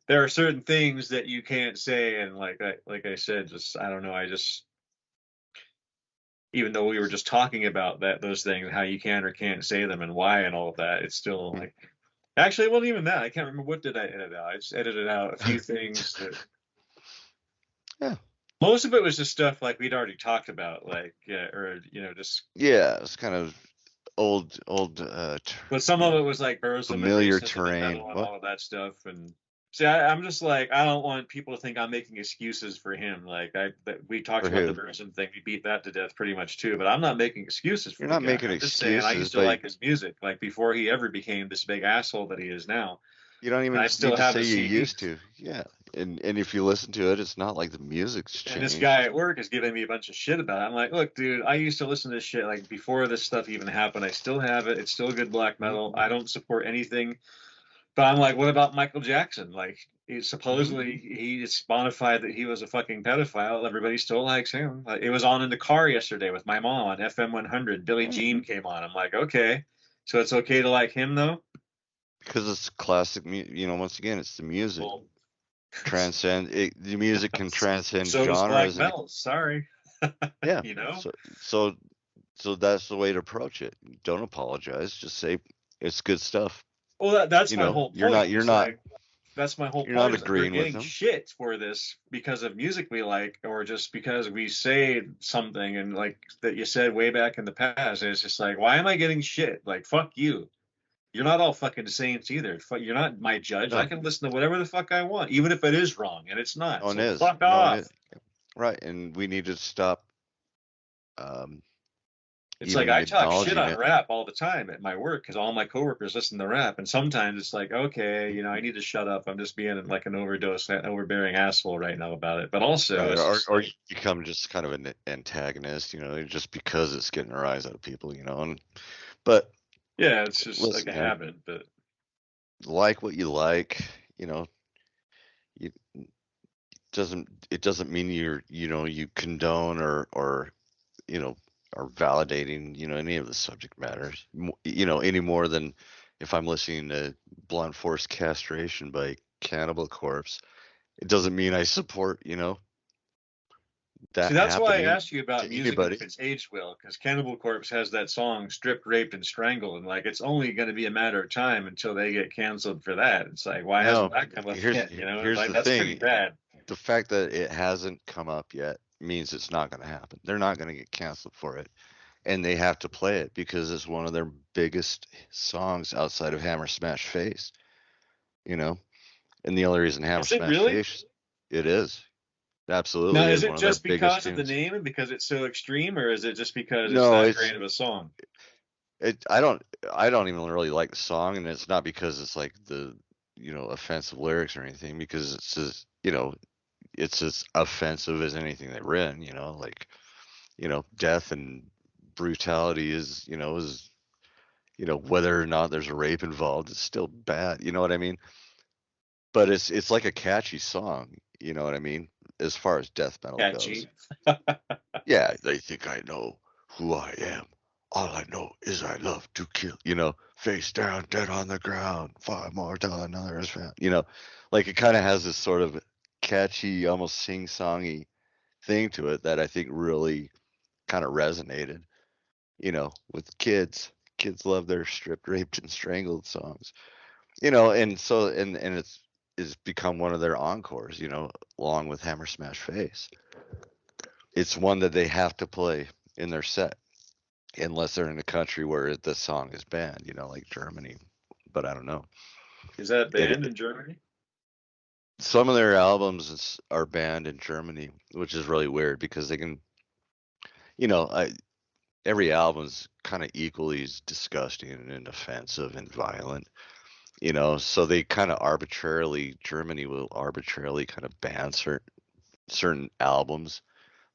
there are certain things that you can't say, and like I said, just I don't know. I just even though we were just talking about those things, how you can or can't say them and why and all of that, it's still like actually it wasn't even that. I can't remember what did I edit out. I just edited out a few things that Yeah. Most of it was just stuff like we'd already talked about, like or just. Yeah, it's kind of old, But some of it was like Burism and familiar racism and terrain. metal and What? all of that stuff. And see, I'm just like, I don't want people to think I'm making excuses for him. Like we talked For about the who? Burism thing, we beat that to death pretty much too. But I'm not making excuses for You're the not guy. making I'm just saying I excuses, used to but like his music, like before he ever became this big asshole that he is now. you don't And I even still need to have say the you CD. used to. Yeah. And if you listen to it, it's not like the music's And this guy changed. at work is giving me a bunch of shit about it. I'm like, look, dude, I used to listen to this shit like before this stuff even happened. I still have it. It's still good black Hmm. metal. I don't support anything. But I'm like, what about Michael Jackson? Like, Hmm. supposedly he it's bonafide that he was a fucking pedophile. Everybody still likes him. Like, it was on in the car yesterday with my mom on FM 100. Billie Yeah. Jean came on. I'm like, okay, so it's okay to like him though. Because it's classic, once again, it's the music. Well, The music can transcend so does black genres, and metal. Sorry, yeah. you know. So, so, so that's the way to approach it. Don't apologize. Just say it's good stuff. Well, that's my whole You're point. not, Is like that's my whole you're not point. Is that we're agreeing with getting them. shit for this because of music we like, or just because we say something and like that you said way back in the past. And it's just like, why am I getting shit? Like, fuck you. You're not all fucking saints either. You're not my judge. I No, can listen to whatever the fuck I want, even if it is wrong, and it's no not. one So is. fuck No one off. is. Right, and we need to stop um, It's like even I talk shit acknowledging on it. rap all the time at my work because all my coworkers listen to rap, and sometimes it's like, okay, I need to shut up. I'm just being like an overbearing asshole right now about it. But also, Right, it's just or like, you become just kind of an antagonist, just because it's getting a rise out of people, but yeah, it's just like listen, a man, habit. But like what you like, you know, you it doesn't mean you condone or you know, are validating, any of the subject matters, any more than if I'm listening to Blunt Force Castration by Cannibal Corpse. It doesn't mean I support, see, that that's why I happening asked you about to music and anybody. if it's aged well, because Cannibal Corpse has that song "Stripped, Raped, and Strangled," and like it's only going to be a matter of time until they get canceled for that. It's like, why hasn't No, that come up yet? here's Like the that's pretty thing. bad. The fact that it hasn't come up yet means it's not going to happen. They're not going to get canceled for it. And they have to play it because it's one of their biggest songs outside of Hammer Smash Face, you know? And the only reason Hammer Is it Smash really? Face, it is. Now, Absolutely is is it one of their just biggest because of the tunes. name and because it's so extreme, or is it just because it's No, that it's great of a song? it I don't even really like the song, and it's not because it's like the, offensive lyrics or anything, because it's just, it's as offensive as anything they've written, like, death and brutality is whether or not there's a rape involved, it's still bad. You know what I mean? But it's like a catchy song. You know what I mean? As far as death metal goes. Catchy. Yeah, they think I know who I am. All I know is I love to kill. Face down, dead on the ground. 5 more till another is found. Like it kind of has this sort of catchy, almost sing-songy thing to it that I think really kind of resonated. With kids. Kids love their stripped, raped, and strangled songs. And so and it's become one of their encores, along with Hammer Smash Face. It's one that they have to play in their set unless they're in a country where the song is banned, like Germany. But I don't know. Is that banned It in Germany? Some of their albums are banned in Germany, which is really weird because they can, every album's kind of equally as disgusting and offensive and violent. So they kind of Germany will arbitrarily kind of ban certain albums.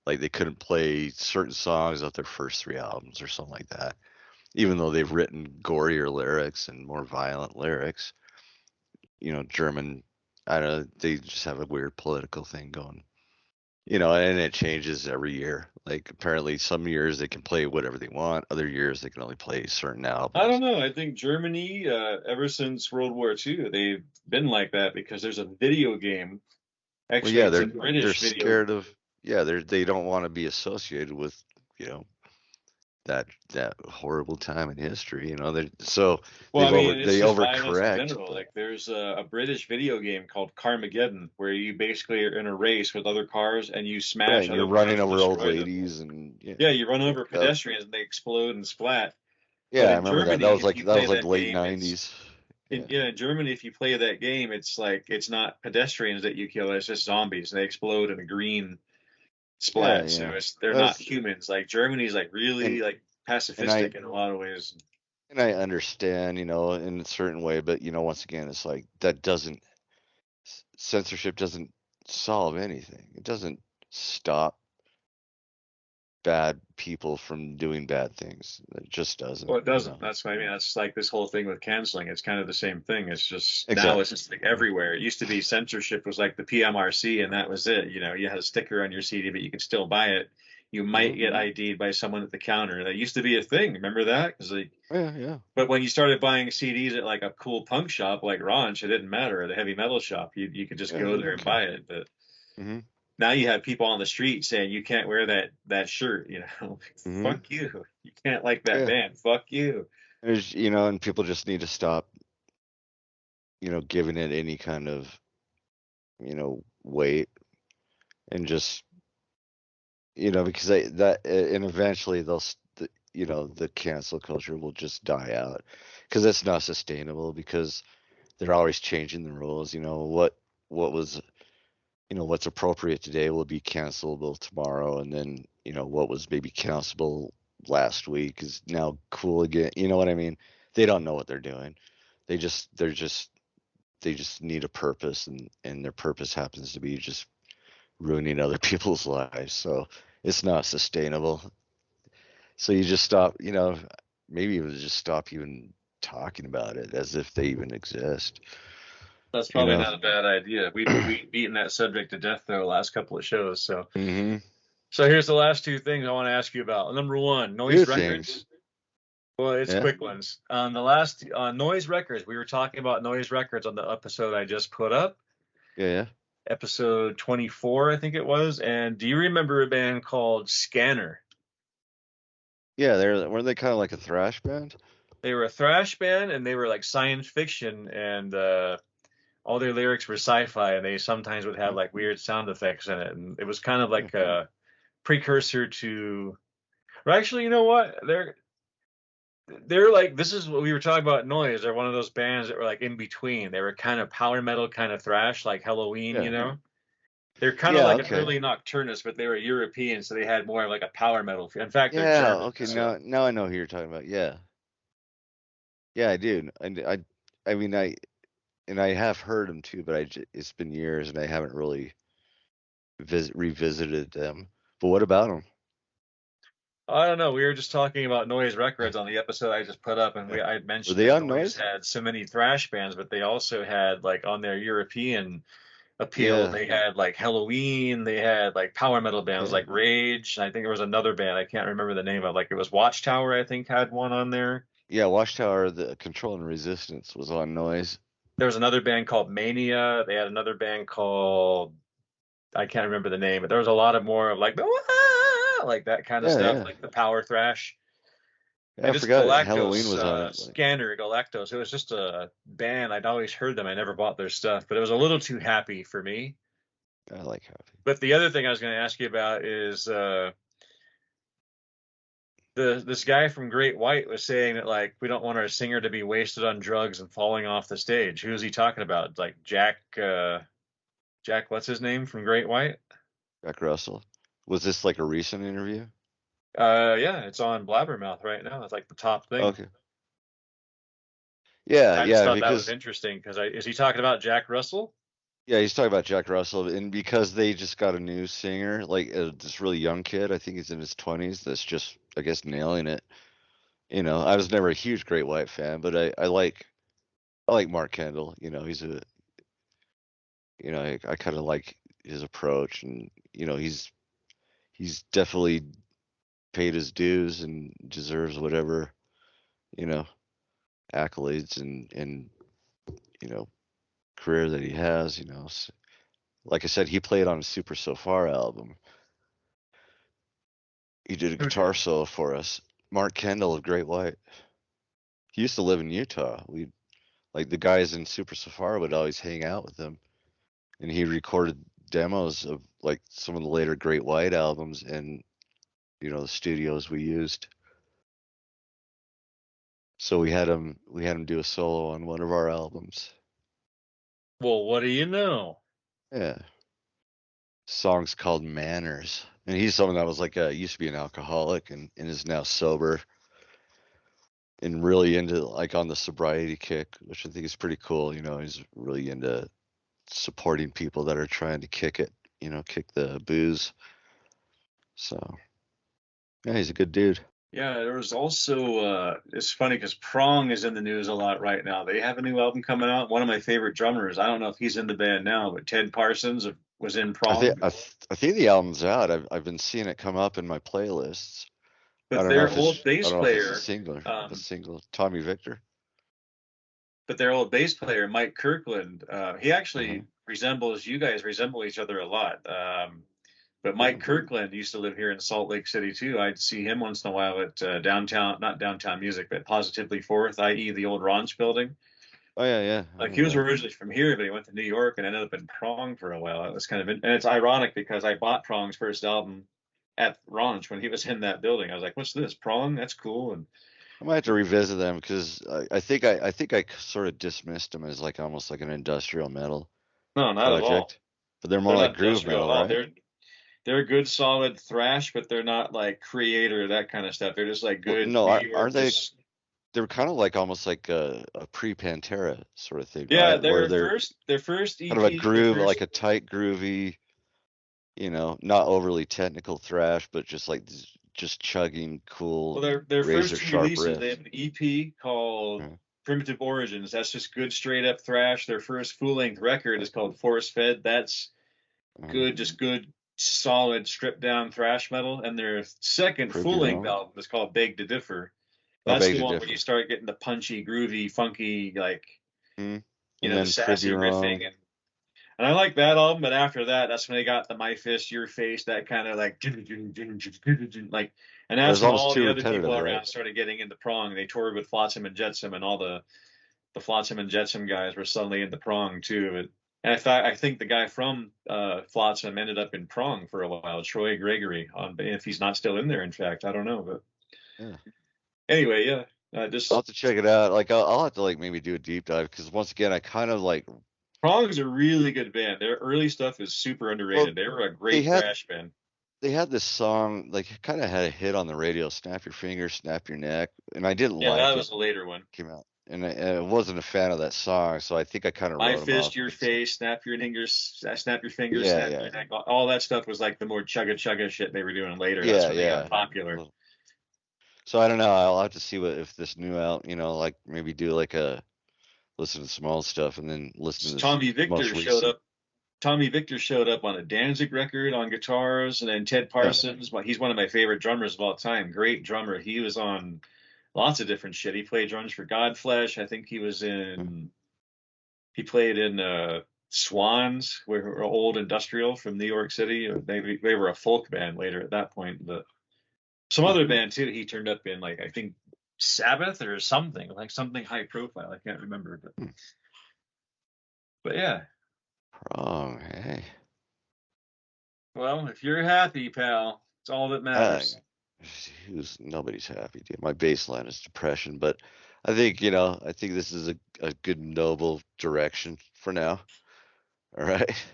Like they couldn't play certain songs off their first 3 albums or something like that, even though they've written gorier lyrics and more violent lyrics. German, I don't know, they just have a weird political thing going. And it changes every year. Like apparently some years they can play whatever they want, other years they can only play certain I don't albums. know. I think Germany, ever since World War II, they've been like that because there's a video game. Well, Actually, yeah, it's a they're British video. scared of, yeah, they don't want to be associated with, you know, that horrible time in history, you know. So Well, I mean, it's they just violence in overcorrect, general. but Like, there's a British video game called Carmageddon where you basically are in a race with other cars and you right, smash and you're other running cars and over old destroy them. ladies and Yeah, you run over uh, pedestrians and they explode and splat. But yeah, I in remember that. Germany, if you That play was like that late game, it's '90s. Yeah, in Germany, if you play that game, it's like it's not pedestrians that you kill; it's just zombies. And they explode in a green yeah, splat. So yeah. they're not That's humans. Like Germany's like really and like and I pacifistic in a lot of ways. and I understand, you know, in a certain way, but you know, once again, it's like that doesn't censorship doesn't solve anything. It doesn't stop bad people from doing bad things. It just Well, doesn't, it you doesn't. know. That's what I mean. That's like this whole thing with canceling. It's kind of the same thing. It's just now it's Exactly. just like everywhere. It used to be censorship was like the PMRC and that was it. You know, you had a sticker on your CD, but you could still buy it. You might Hmm. get ID'd by someone at the counter. That used to be a thing. Remember that? Because like, Yeah, yeah. but when you started buying CDs at like a cool punk shop like Ranch, it didn't matter. At a heavy metal shop, you could just Yeah, go they there don't and care. buy it. But Hmm. now you have people on the street saying you can't wear that shirt. You know, Hmm. fuck you. You can't like that Yeah. band. Fuck you. There's, you know, and people just need to stop, you know, giving it any kind of, you know, weight and just, you know, because and eventually you know, the cancel culture will just die out because it's not sustainable because they're always changing the rules. You know, what was, you know, what's appropriate today will be cancelable tomorrow, and then, you know, what was maybe cancelable last week is now cool again. You know what I mean? They don't know what they're doing. They just need a purpose, and their purpose happens to be just ruining other people's lives. So it's not sustainable. So you just stop, you know, maybe it was just stop even talking about it as if they even exist. That's You probably know? not a bad idea. We beaten that subject to death though last couple of shows. Hmm. So here's the last two things I want to ask you about. Number one, Two noise things. records. Well, it's Yeah. quick ones. The last noise records. We were talking about noise records on the episode I just put up, Yeah. Yeah. episode 24, I think it was. And do you remember a band called Scanner? Yeah. Weren't they kind of like a thrash band? They were a thrash band, and they were like science fiction, and all their lyrics were sci-fi, and they sometimes would have Hmm. like weird sound effects in it, and it was kind of Yeah. like a precursor to. Or actually, you know what? They're like this is what we were talking about noise. They're one of those bands that were like in between. They were kind of power metal, kind of thrash, like Halloween, you Yeah. know. They're kind of Yeah. like an Okay. early Nocturnus, but they were European, so they had more of like a power metal. In fact, they're Yeah. German, Okay. so Now I know who you're talking about. Yeah. Yeah, I do. And I mean, I have heard them too, but it's been years and I haven't really revisited them. But what about them? I don't know. We were just talking about Noise Records on the episode I just put up, and Yeah. I Were mentioned they that on Noise Noise? had so many thrash bands, but they also had like on their European appeal, Yeah. they had like Halloween, they had like power metal bands Yeah. like Rage, and I think there was another band I can't remember the name of. Like it was Watchtower, I think had one on there. Yeah. Watchtower, the Control and Resistance was on Noise. There was another band called Mania. They had another band called I can't remember the name, but there was a lot of more of like like that kind of Yeah. stuff, Yeah. like the power thrash. Yeah, I And it's forgot Halloween Galactos, was on it. Like, Scanner Galactos. It was just a band. I'd always heard them. I never bought their stuff, but it was a little too happy for me. I like Happy. But the other thing I was going to ask you about is this guy from Great White was saying that like we don't want our singer to be wasted on drugs and falling off the stage. Who's he talking about? Like Jack, what's his name from Great White? Jack Russell. Was this like a recent interview? Yeah, it's on Blabbermouth right now. It's like the top thing. Okay. Yeah, I just yeah, thought that was because interesting because is he talking about Jack Russell? yeah, he's talking about Jack Russell, and because they just got a new singer, like this really young kid. I think he's in his 20s. That's just, I guess, nailing it. You know, I was never a huge Great White fan, but I like Mark Kendall. You know, I kind of like his approach, and you know, he's definitely paid his dues and deserves whatever, you know, accolades and you know, career that he has. You know, like I said, he played on a Super So Far album. He did a Who guitar did? solo for us. Mark Kendall of Great White. He used to live in Utah. Like the guys in Super Safari would always hang out with him, and he recorded demos of like some of the later Great White albums in, the studios we used. So we had him do a solo on one of our albums. Well, what do you know? Yeah. Song's called Manners. And he's someone that was like used to be an alcoholic and is now sober and really into like on the sobriety kick, which I think is pretty cool. He's really into supporting people that are trying to kick it, kick the booze. So yeah, he's a good dude. Yeah, there was also it's funny because Prong is in the news a lot right now. They have a new album coming out. One of my favorite drummers, I don't know if he's in the band now, but Ted Parsons was in Prong. I think the album's out. I've been seeing it come up in my playlists. But their old bass player, the single Tommy Victor. But their old bass player, Mike Kirkland, he actually resembles you guys resemble each other a lot. But Mike Kirkland used to live here in Salt Lake City too. I'd see him once in a while at not downtown music, but Positively Fourth, i.e. the old Ranch building. Oh yeah. Like he was originally from here, but he went to New York and ended up in Prong for a while. It was kind of, and it's ironic because I bought Prong's first album at Ranch when he was in that building. I was like, "What's this? Prong? That's cool." And I might have to revisit them because I think I sort of dismissed them as like almost like an industrial metal project. At all. But they're more like groove metal, right? They're good, solid thrash, but they're not like Creator, that kind of stuff. They're just like good. Well, no, aren't they? They're kind of like almost like a pre-Pantera sort of thing. Yeah, right? their first EP, kind of a groove, like a tight, groovy, not overly technical thrash, but just chugging cool. Well, their first two releases, riffs. they have an EP called Primitive Origins. That's just good, straight up thrash. Their first full length record is called Force Fed. That's good, just good, solid, stripped down thrash metal. And their second full length album is called Beg to Differ. That's the one where you start getting the punchy, groovy, funky, like, the sassy riffing. And I like that album, but after that, that's when they got the My Fist, Your Face, that kind of like, and that's when all the other people around started getting into Prong. They toured with Flotsam and Jetsam, and all the Flotsam and Jetsam guys were suddenly into Prong too. And I think the guy from Flotsam ended up in Prong for a while, Troy Gregory. If he's not still in there, in fact, I don't know, but. Yeah. Anyway, yeah, I'll have to check it out. Like, I'll have to like maybe do a deep dive because once again, I kind of like. Prong is a really good band. Their early stuff is super underrated. Well, they were a great thrash band. They had this song, like, kind of had a hit on the radio. Snap Your Fingers, Snap Your Neck, and I didn't like it. Yeah, that was a later one. Came out, and I wasn't a fan of that song, so I think I kind of. My Fist, Your Face, Snap Your Fingers, Snap Your Fingers, Snap Your Neck. All that stuff was like the more chugga shit they were doing later. That's when they got popular. So I don't know. I'll have to see if this new out, like maybe do like a listen to some old stuff and then listen to this. Tommy Victor showed up on a Danzig record on guitars, and then Ted Parsons. He's one of my favorite drummers of all time. Great drummer. He was on lots of different shit. He played drums for Godflesh. I think he was in. He played in Swans, where were old industrial from New York City. They were a folk band later at that point, but. Some other band too. He turned up in like I think Sabbath or something, like something high profile. I can't remember, but yeah. Prong, hey. Well, if you're happy, pal, it's all that matters. Nobody's happy, dude. My baseline is depression, but I think this is a good noble direction for now. All right.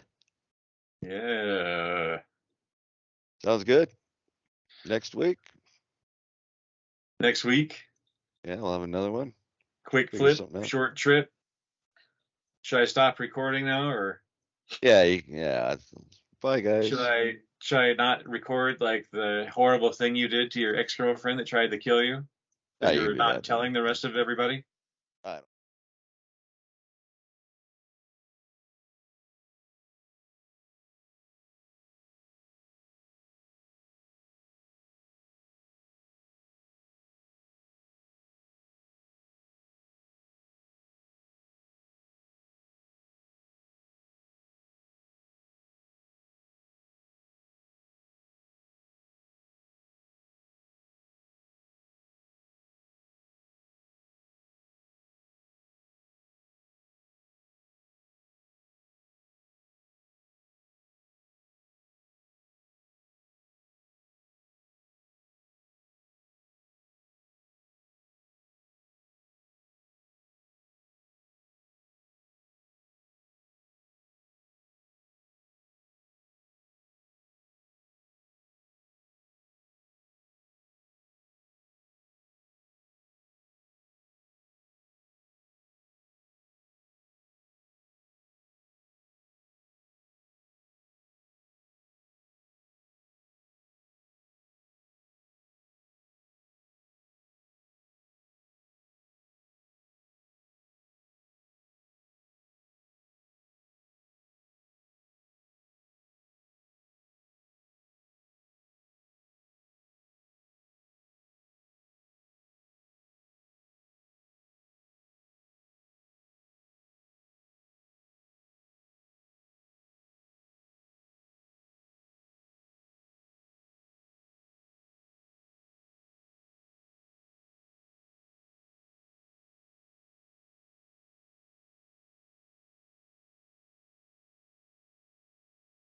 Yeah. Sounds good. Next week. Yeah, we'll have another one. Quick flip, short trip. Should I stop recording now, or? Yeah. Bye, guys. Should I not record like the horrible thing you did to your ex-girlfriend that tried to kill you? You're not telling the rest of everybody? I don't